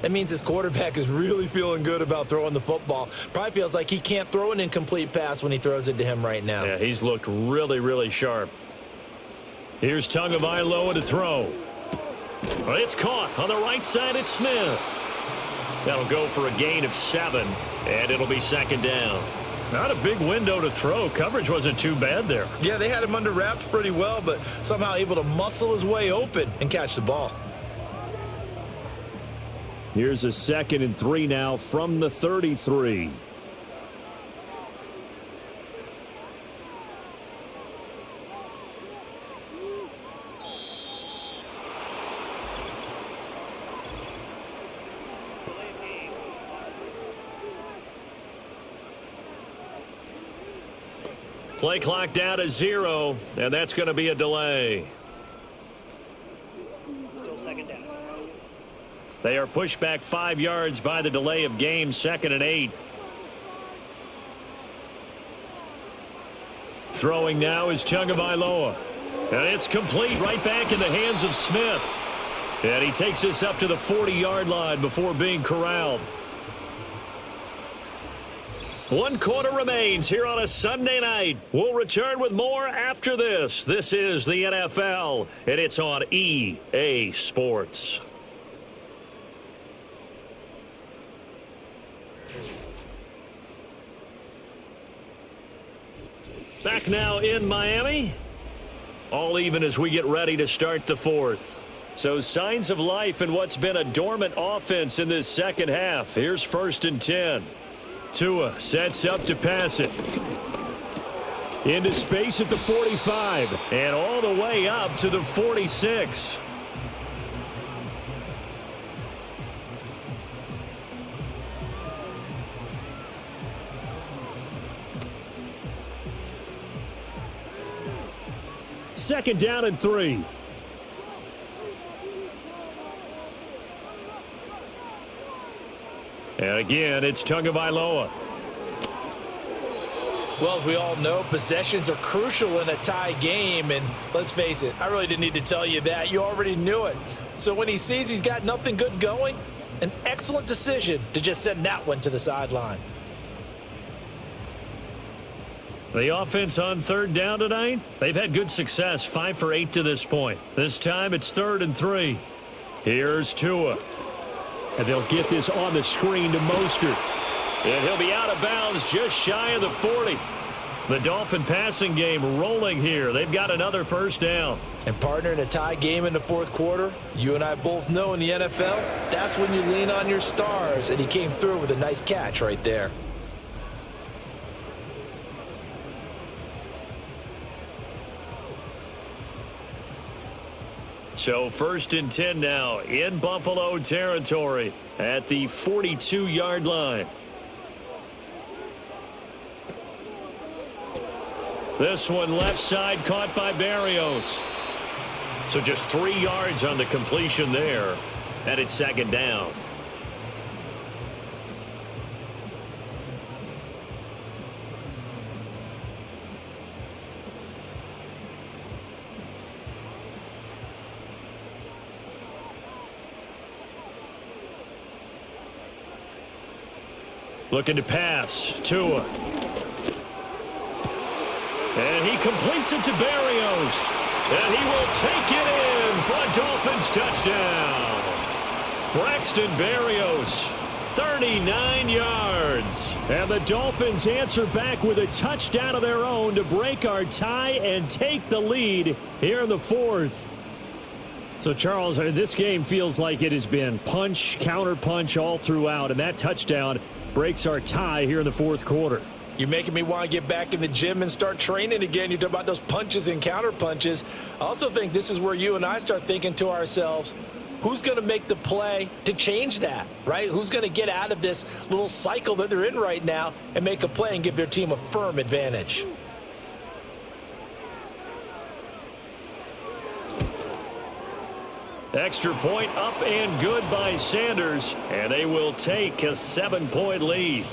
That means his quarterback is really feeling good about throwing the football. Probably feels like he can't throw an incomplete pass when he throws it to him right now. Yeah, he's looked really, really sharp. Here's Tagovailoa to throw. Well, it's caught on the right side. It's Smith. That'll go for a gain of 7, and it'll be second down. Not a big window to throw. Coverage wasn't too bad there. Yeah, they had him under wraps pretty well, but somehow able to muscle his way open and catch the ball. Here's a 2nd and 3 now from the 33. Play clock down to 0, and that's going to be a delay. Still second down. They are pushed back 5 yards by the delay of game, 2nd and 8. Throwing now is Tagovailoa. And it's complete right back in the hands of Smith. And he takes this up to the 40-yard line before being corralled. 1 quarter remains here on a Sunday night. We'll return with more after this. This is the NFL, and it's on EA Sports. Back now in Miami. All even as we get ready to start the 4th. So signs of life in what's been a dormant offense in this second half. Here's 1st and 10. Tua sets up to pass it. Into space at the 45 and all the way up to the 46. Second down and 3. And again, it's Tagovailoa. Well, as we all know, possessions are crucial in a tie game. And let's face it, I really didn't need to tell you that. You already knew it. So when he sees he's got nothing good going, an excellent decision to just send that one to the sideline. The offense on 3rd down tonight, they've had good success, 5 for 8 to this point. This time it's 3rd and 3. Here's Tua. And they'll get this on the screen to Mostert. And he'll be out of bounds just shy of the 40. The Dolphin passing game rolling here. They've got another 1st down. And partner, in a tie game in the 4th quarter, you and I both know in the NFL, that's when you lean on your stars. And he came through with a nice catch right there. So 1st and 10 now in Buffalo territory at the 42-yard line. This one left side caught by Berrios. So just 3 yards on the completion there. And it's 2nd down. Looking to pass. Tua. And he completes it to Berrios. And he will take it in for a Dolphins touchdown. Braxton Berrios, 39 yards. And the Dolphins answer back with a touchdown of their own to break our tie and take the lead here in the 4th. So, Charles, this game feels like it has been punch, counter punch all throughout. And that touchdown breaks our tie here in the 4th quarter. You're making me want to get back in the gym and start training again. You talk about those punches and counter punches. I also think this is where you and I start thinking to ourselves, who's going to make the play to change that, right? Who's going to get out of this little cycle that they're in right now and make a play and give their team a firm advantage? Extra point up and good by Sanders, and they will take a 7-point lead.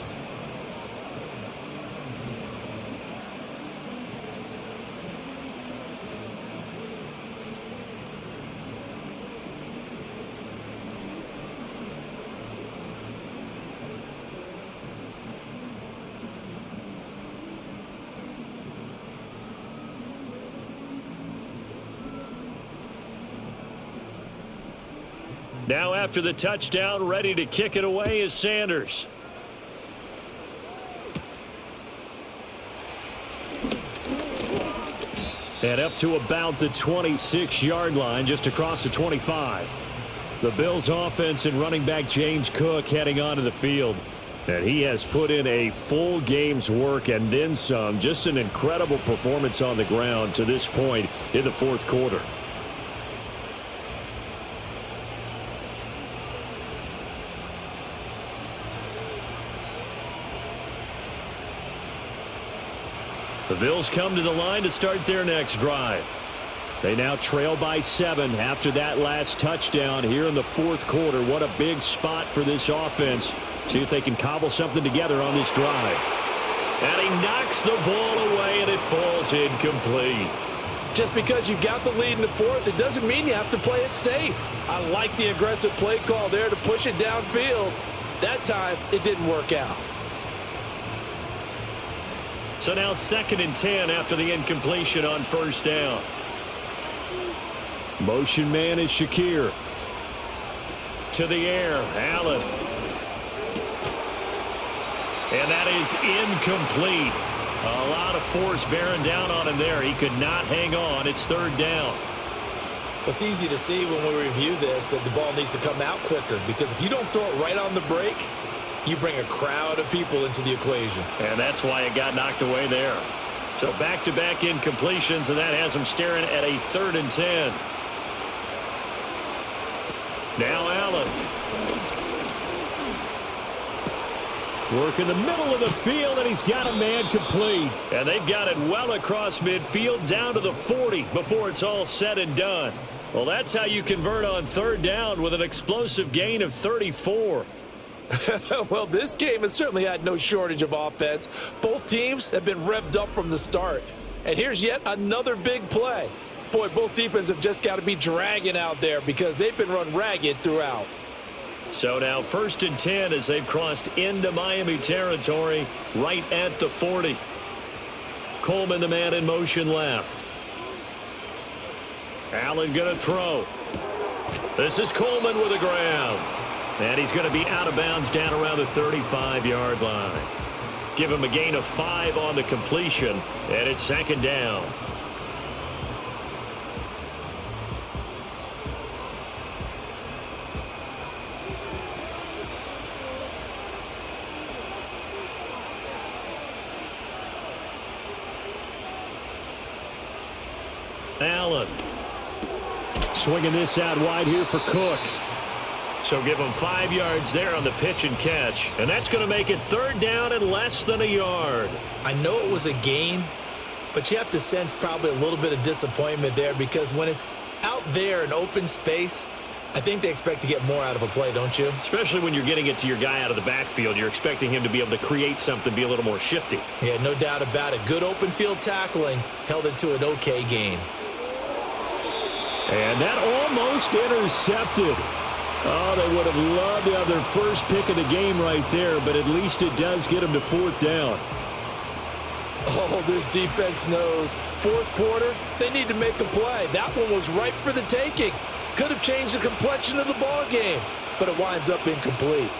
Now after the touchdown, ready to kick it away is Sanders. And up to about the 26-yard line, just across the 25. The Bills offense and running back James Cook heading onto the field. And he has put in a full game's work and then some. Just an incredible performance on the ground to this point in the fourth quarter. The Bills come to the line to start their next drive. They now trail by 7 after that last touchdown here in the fourth quarter. What a big spot for this offense. See if they can cobble something together on this drive. And he knocks the ball away, and it falls incomplete. Just because you've got the lead in the fourth, it doesn't mean you have to play it safe. I like the aggressive play call there to push it downfield. That time, it didn't work out. So now 2nd and 10 after the incompletion on first down. Motion man is Shakir. To the air, Allen. And that is incomplete. A lot of force bearing down on him there. He could not hang on. It's 3rd down. It's easy to see when we review this that the ball needs to come out quicker, because if you don't throw it right on the break, you bring a crowd of people into the equation. And that's why it got knocked away there. So back-to-back incompletions, and that has them staring at a 3rd and 10. Now Allen. Work in the middle of the field, and he's got a man complete. And they've got it well across midfield down to the 40 before it's all said and done. Well, that's how you convert on 3rd down with an explosive gain of 34. Well, this game has certainly had no shortage of offense. Both teams have been revved up from the start. And here's yet another big play. Boy, both defenses have just got to be dragging out there because they've been run ragged throughout. So now 1st and 10 as they've crossed into Miami territory right at the 40. Coleman, the man in motion left. Allen going to throw. This is Coleman with a grab. And he's going to be out of bounds down around the 35-yard line. Give him a gain of 5 on the completion, and it's 2nd down. Allen. Swinging this out wide here for Cook. So give him 5 yards there on the pitch and catch. And that's going to make it 3rd down and less than a yard. I know it was a gain, but you have to sense probably a little bit of disappointment there, because when it's out there in open space, I think they expect to get more out of a play, don't you? Especially when you're getting it to your guy out of the backfield. You're expecting him to be able to create something, be a little more shifty. Yeah, no doubt about it. Good open field tackling held it to an okay gain. And that almost intercepted. Oh, they would have loved to have their first pick of the game right there, but at least it does get them to 4th down. Oh, this defense knows. 4th quarter, they need to make a play. That one was ripe for the taking. Could have changed the complexion of the ball game, but it winds up incomplete.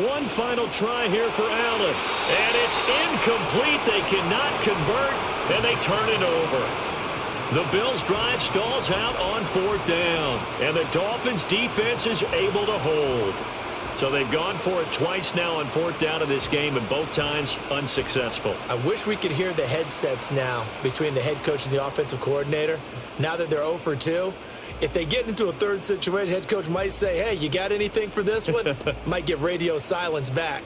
One final try here for Allen, and it's incomplete. They cannot convert, and they turn it over. The Bills' drive stalls out on 4th down, and the Dolphins' defense is able to hold. So they've gone for it twice now on 4th down in this game, and both times unsuccessful. I wish we could hear the headsets now between the head coach and the offensive coordinator. Now that they're 0 for 2, if they get into a 3rd situation, head coach might say, hey, you got anything for this one? Might get radio silence back.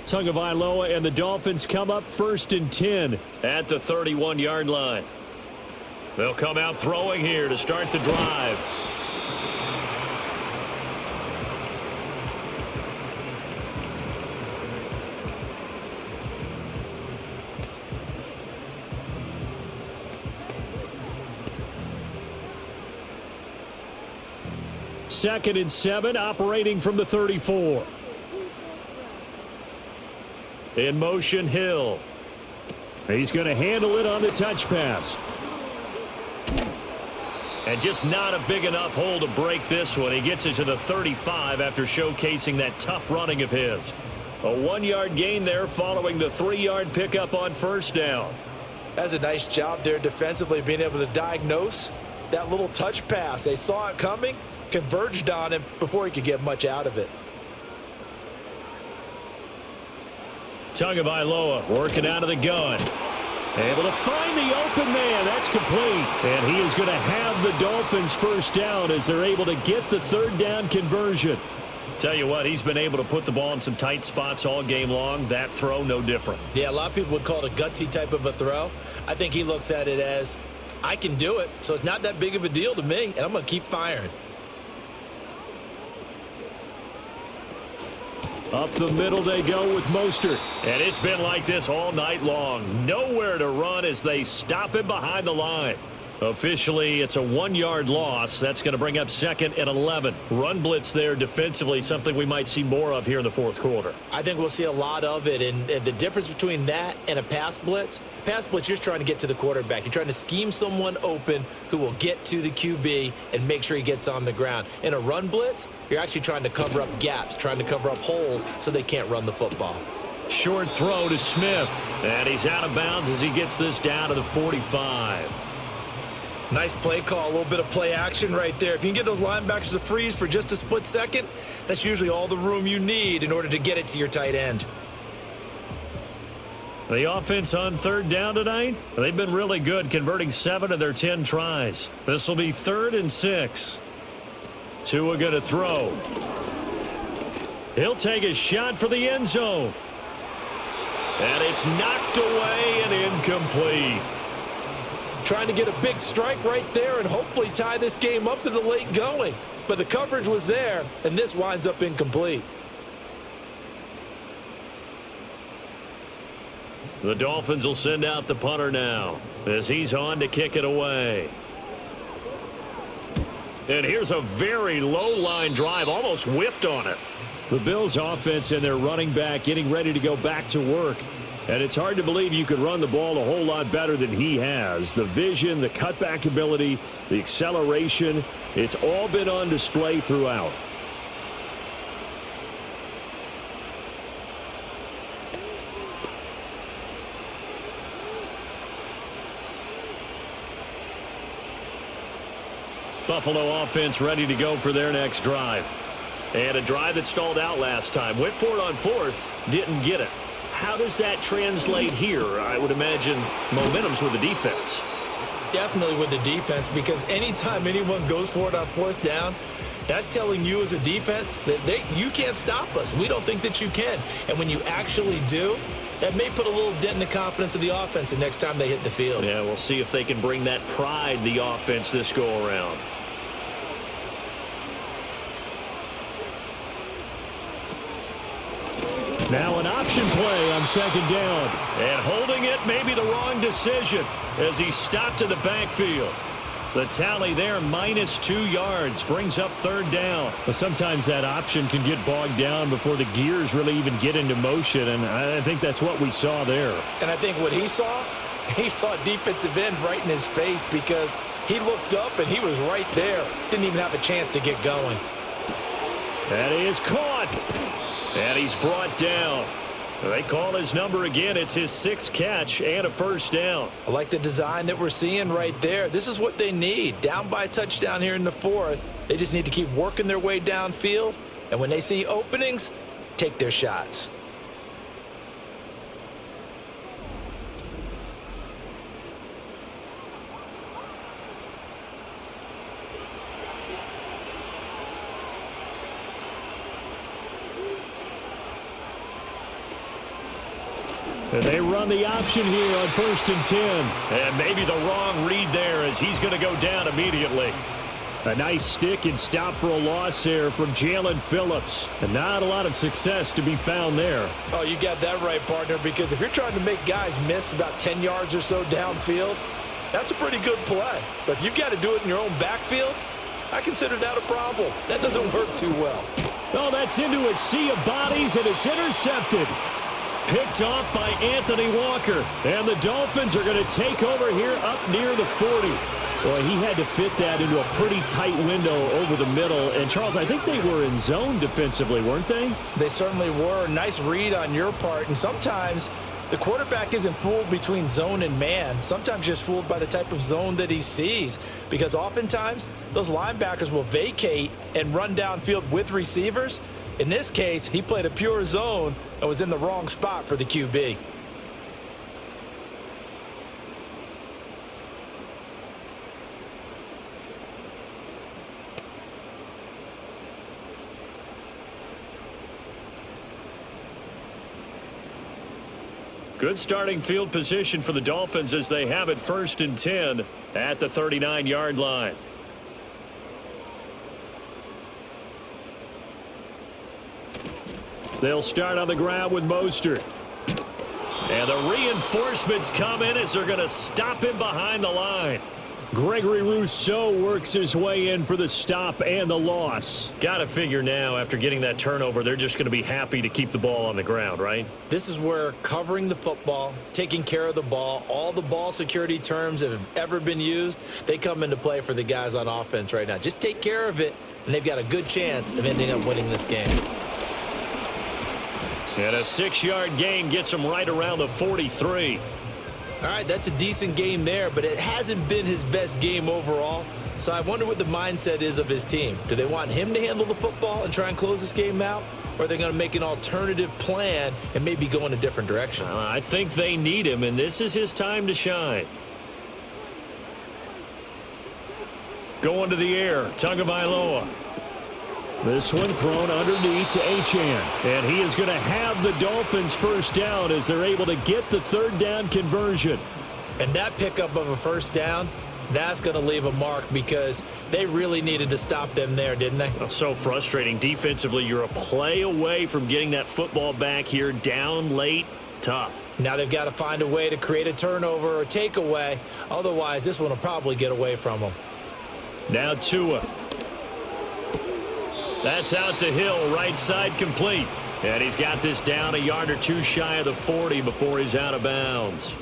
Tagovailoa and the Dolphins come up 1st and 10 at the 31-yard line. They'll come out throwing here to start the drive. Second and 7, operating from the 34. In motion, Hill. He's going to handle it on the touch pass. And just not a big enough hole to break this one. He gets it to the 35 after showcasing that tough running of his. A 1-yard gain there following the 3-yard pickup on first down. That's a nice job there defensively, being able to diagnose that little touch pass. They saw it coming, converged on him before he could get much out of it. Tagovailoa working out of the gun. Able to find the open man. That's complete. And he is going to have the Dolphins first down as they're able to get the third down conversion. Tell you what, he's been able to put the ball in some tight spots all game long. That throw, no different. Yeah, a lot of people would call it a gutsy type of a throw. I think he looks at it as, I can do it, so it's not that big of a deal to me, and I'm going to keep firing. Up the middle they go with Mostert. And it's been like this all night long. Nowhere to run as they stop him behind the line. Officially, it's a 1-yard loss. That's going to bring up 2nd and 11. Run blitz there defensively, something we might see more of here in the fourth quarter. I think we'll see a lot of it, and the difference between that and a pass blitz, you're just trying to get to the quarterback. You're trying to scheme someone open who will get to the QB and make sure he gets on the ground. In a run blitz, you're actually trying to cover up gaps, trying to cover up holes so they can't run the football. Short throw to Smith, and he's out of bounds as he gets this down to the 45. Nice play call, a little bit of play action right there. If you can get those linebackers to freeze for just a split second, that's usually all the room you need in order to get it to your tight end. The offense on third down tonight, they've been really good, converting 7 of their 10 tries. This will be 3rd and 6. Tua going to throw. He'll take a shot for the end zone. And it's knocked away and incomplete. Trying to get a big strike right there and hopefully tie this game up to the late going. But the coverage was there, and this winds up incomplete. The Dolphins will send out the punter now as he's on to kick it away. And here's a very low line drive, almost whiffed on it. The Bills offense and their running back getting ready to go back to work. And it's hard to believe you could run the ball a whole lot better than he has. The vision, the cutback ability, the acceleration, it's all been on display throughout. Buffalo offense ready to go for their next drive. And a drive that stalled out last time. Went for it on 4th, didn't get it. How does that translate here? I would imagine momentum's with the defense. Definitely with the defense, because anytime anyone goes for it on 4th down, that's telling you as a defense that you can't stop us. We don't think that you can. And when you actually do, that may put a little dent in the confidence of the offense the next time they hit the field. Yeah, we'll see if they can bring that pride the offense this go around. Now an option play on 2nd down. And holding it may be the wrong decision as he stopped in the backfield. The tally there, -2 yards, brings up 3rd down. But sometimes that option can get bogged down before the gears really even get into motion, and I think that's what we saw there. And I think what he saw defensive end right in his face, because he looked up and he was right there. Didn't even have a chance to get going. That is caught. And he's brought down. They call his number again. It's his 6th catch and a first down. I like the design that we're seeing right there. This is what they need. Down by a touchdown here in the 4th. They just need to keep working their way downfield. And when they see openings, take their shots. And they run the option here on 1st and 10. And maybe the wrong read there as he's going to go down immediately. A nice stick and stop for a loss there from Jalen Phillips. And not a lot of success to be found there. Oh, you got that right, partner, because if you're trying to make guys miss about 10 yards or so downfield, that's a pretty good play. But if you've got to do it in your own backfield, I consider that a problem. That doesn't work too well. Oh, that's into a sea of bodies, and it's intercepted. Picked off by Anthony Walker. And the Dolphins are going to take over here up near the 40. Boy, he had to fit that into a pretty tight window over the middle. And, Charles, I think they were in zone defensively, weren't they? They certainly were. Nice read on your part. And sometimes the quarterback isn't fooled between zone and man. Sometimes just fooled by the type of zone that he sees. Because oftentimes, those linebackers will vacate and run downfield with receivers. In this case, he played a pure zone and was in the wrong spot for the QB. Good starting field position for the Dolphins as they have it 1st and 10 at the 39-yard line. They'll start on the ground with Mostert. And the reinforcements come in as they're going to stop him behind the line. Gregory Rousseau works his way in for the stop and the loss. Got to figure now, after getting that turnover, they're just going to be happy to keep the ball on the ground, right? This is where covering the football, taking care of the ball, all the ball security terms that have ever been used, they come into play for the guys on offense right now. Just take care of it, and they've got a good chance of ending up winning this game. And a 6-yard gain gets him right around the 43. All right, that's a decent game there, but it hasn't been his best game overall. So I wonder what the mindset is of his team. Do they want him to handle the football and try and close this game out? Or are they going to make an alternative plan and maybe go in a different direction? I think they need him, and this is his time to shine. Going to the air, Tagovailoa. This one thrown underneath to Achane. And he is going to have the Dolphins first down as they're able to get the 3rd down conversion. And that pickup of a first down, that's going to leave a mark because they really needed to stop them there, didn't they? Oh, so frustrating. Defensively, you're a play away from getting that football back here down late. Tough. Now they've got to find a way to create a turnover or takeaway. Otherwise, this one will probably get away from them. Now Tua. That's out to Hill, right side complete. And he's got this down a yard or two shy of the 40 before he's out of bounds.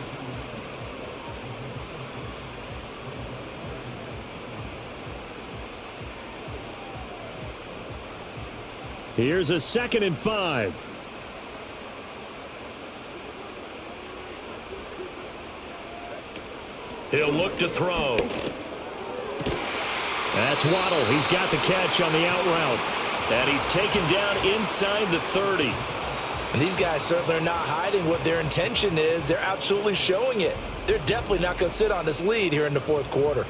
Here's a 2nd and 5. He'll look to throw. That's Waddle. He's got the catch on the out route. And he's taken down inside the 30. And these guys certainly are not hiding what their intention is. They're absolutely showing it. They're definitely not going to sit on this lead here in the 4th quarter.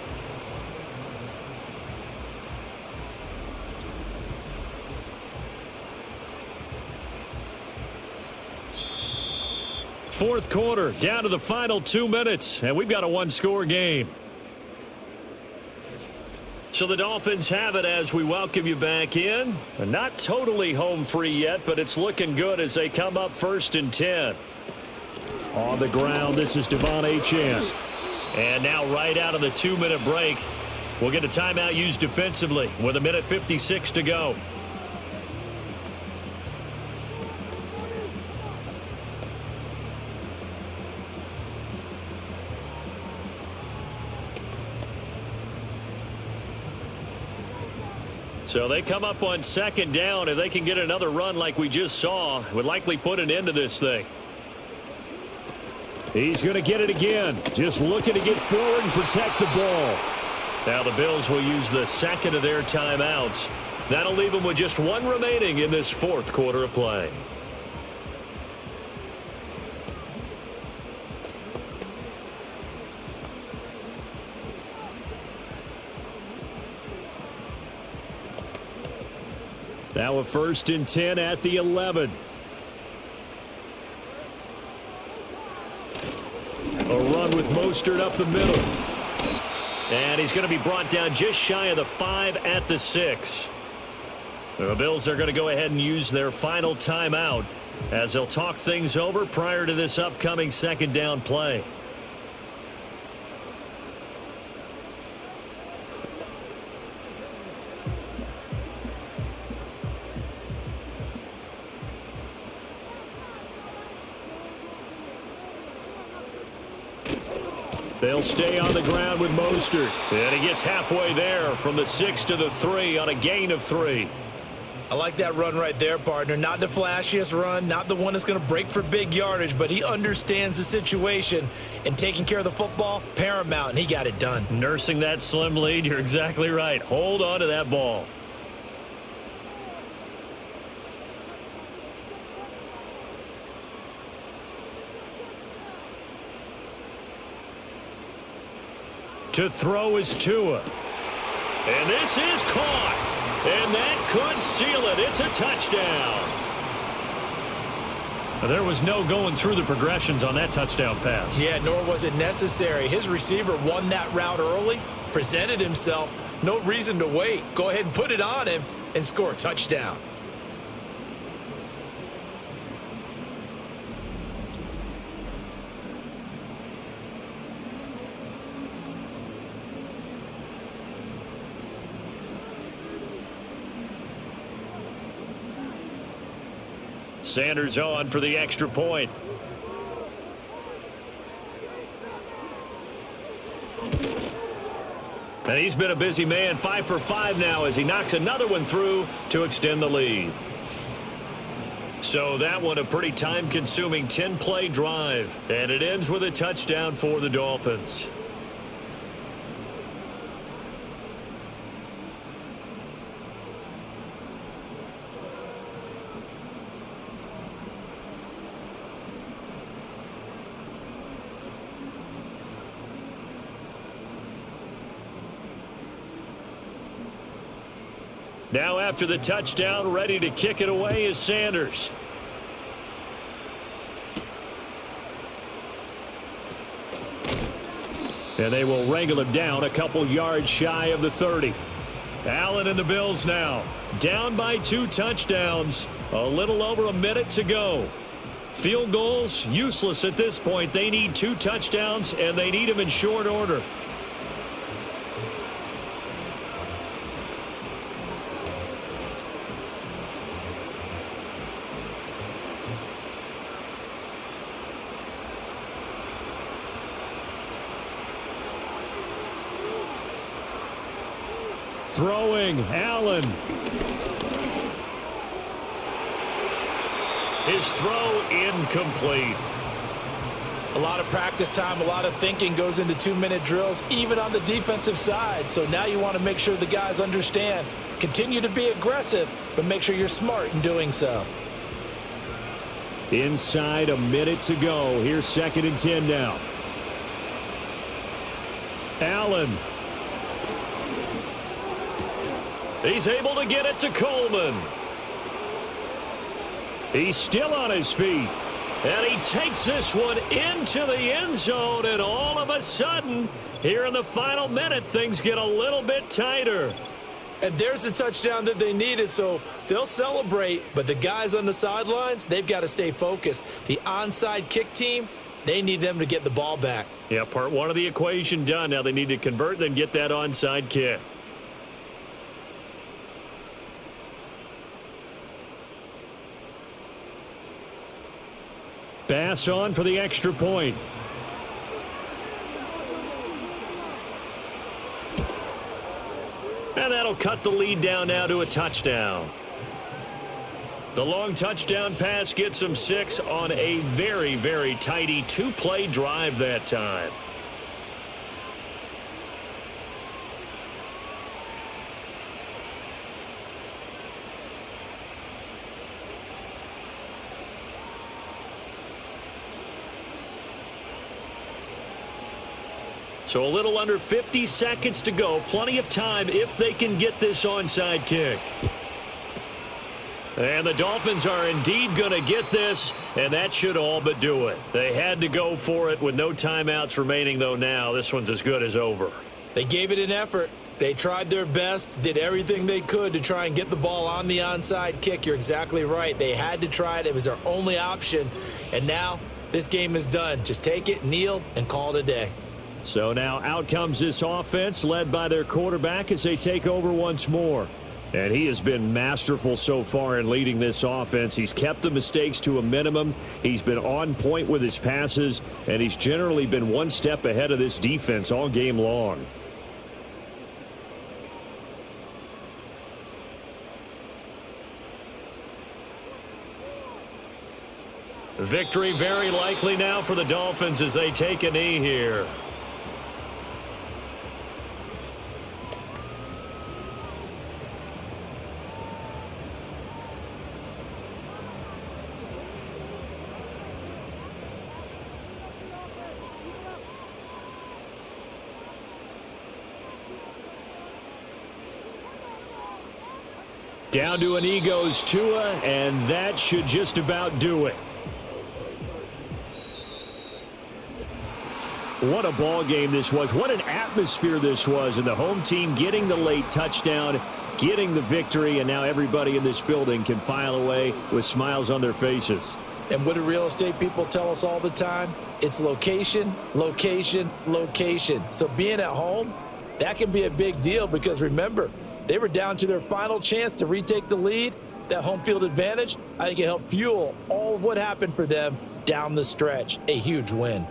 Fourth quarter, down to the final 2 minutes. And we've got a 1-score game. So the Dolphins have it as we welcome you back in. Not totally home free yet, but it's looking good as they come up 1st and 10. On the ground, this is Devon Achane. And now right out of the 2-minute break, we'll get a timeout used defensively with 1:56 to go. So they come up on 2nd down. If they can get another run like we just saw, would likely put an end to this thing. He's going to get it again. Just looking to get forward and protect the ball. Now the Bills will use the 2nd of their timeouts. That'll leave them with just 1 remaining in this 4th quarter of play. Now a 1st and 10 at the 11. A run with Mostert up the middle. And he's going to be brought down just shy of the 5 at the 6. The Bills are going to go ahead and use their final timeout as they'll talk things over prior to this upcoming 2nd down play. They'll stay on the ground with Mostert. And he gets halfway there from the 6 to the 3 on a gain of 3. I like that run right there, partner. Not the flashiest run, not the one that's going to break for big yardage, but he understands the situation, and taking care of the football, paramount, and he got it done. Nursing that slim lead, you're exactly right. Hold on to that ball. To throw is Tua. And this is caught. And that could seal it. It's a touchdown. There was no going through the progressions on that touchdown pass. Yeah, nor was it necessary. His receiver won that route early, presented himself. No reason to wait. Go ahead and put it on him and score a touchdown. Sanders on for the extra point. And he's been a busy man, 5 for 5 now as he knocks another one through to extend the lead. So that one a pretty time-consuming 10-play drive. And it ends with a touchdown for the Dolphins. Now after the touchdown, ready to kick it away is Sanders. And they will wrangle him down a couple yards shy of the 30. Allen and the Bills now down by 2 touchdowns. A little over a minute to go. Field goals useless at this point. They need 2 touchdowns, and they need them in short order. Throwing, Allen. His throw incomplete. A lot of practice time, a lot of thinking goes into 2-minute drills, even on the defensive side. So now you want to make sure the guys understand. Continue to be aggressive, but make sure you're smart in doing so. Inside a minute to go. Here's 2nd and 10 now. Allen. He's able to get it to Coleman. He's still on his feet. And he takes this one into the end zone. And all of a sudden, here in the final minute, things get a little bit tighter. And there's the touchdown that they needed, so they'll celebrate. But the guys on the sidelines, they've got to stay focused. The onside kick team, they need them to get the ball back. Yeah, part 1 of the equation done. Now they need to convert and then get that onside kick. Pass on for the extra point. And that'll cut the lead down now to a touchdown. The long touchdown pass gets them 6 on a very, very tidy 2-play drive that time. So a little under 50 seconds to go. Plenty of time if they can get this onside kick. And the Dolphins are indeed going to get this, and that should all but do it. They had to go for it with no timeouts remaining, though now. This one's as good as over. They gave it an effort. They tried their best, did everything they could to try and get the ball on the onside kick. You're exactly right. They had to try it. It was their only option. And now this game is done. Just take it, kneel, and call it a day. So now out comes this offense led by their quarterback as they take over once more. And he has been masterful so far in leading this offense. He's kept the mistakes to a minimum. He's been on point with his passes, and he's generally been one step ahead of this defense all game long. Victory very likely now for the Dolphins as they take a knee here. Down to a knee goes Tua, and that should just about do it. What a ball game this was. What an atmosphere this was. And the home team getting the late touchdown, getting the victory, and now everybody in this building can file away with smiles on their faces. And what do real estate people tell us all the time? It's location, location, location. So being at home, that can be a big deal because remember, they were down to their final chance to retake the lead. That home field advantage, I think it helped fuel all of what happened for them down the stretch. A huge win.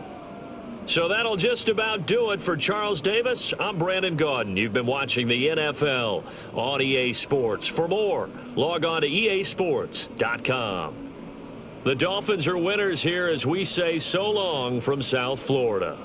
So that'll just about do it for Charles Davis. I'm Brandon Gaudin. You've been watching the NFL on EA Sports. For more, log on to easports.com. The Dolphins are winners here as we say so long from South Florida.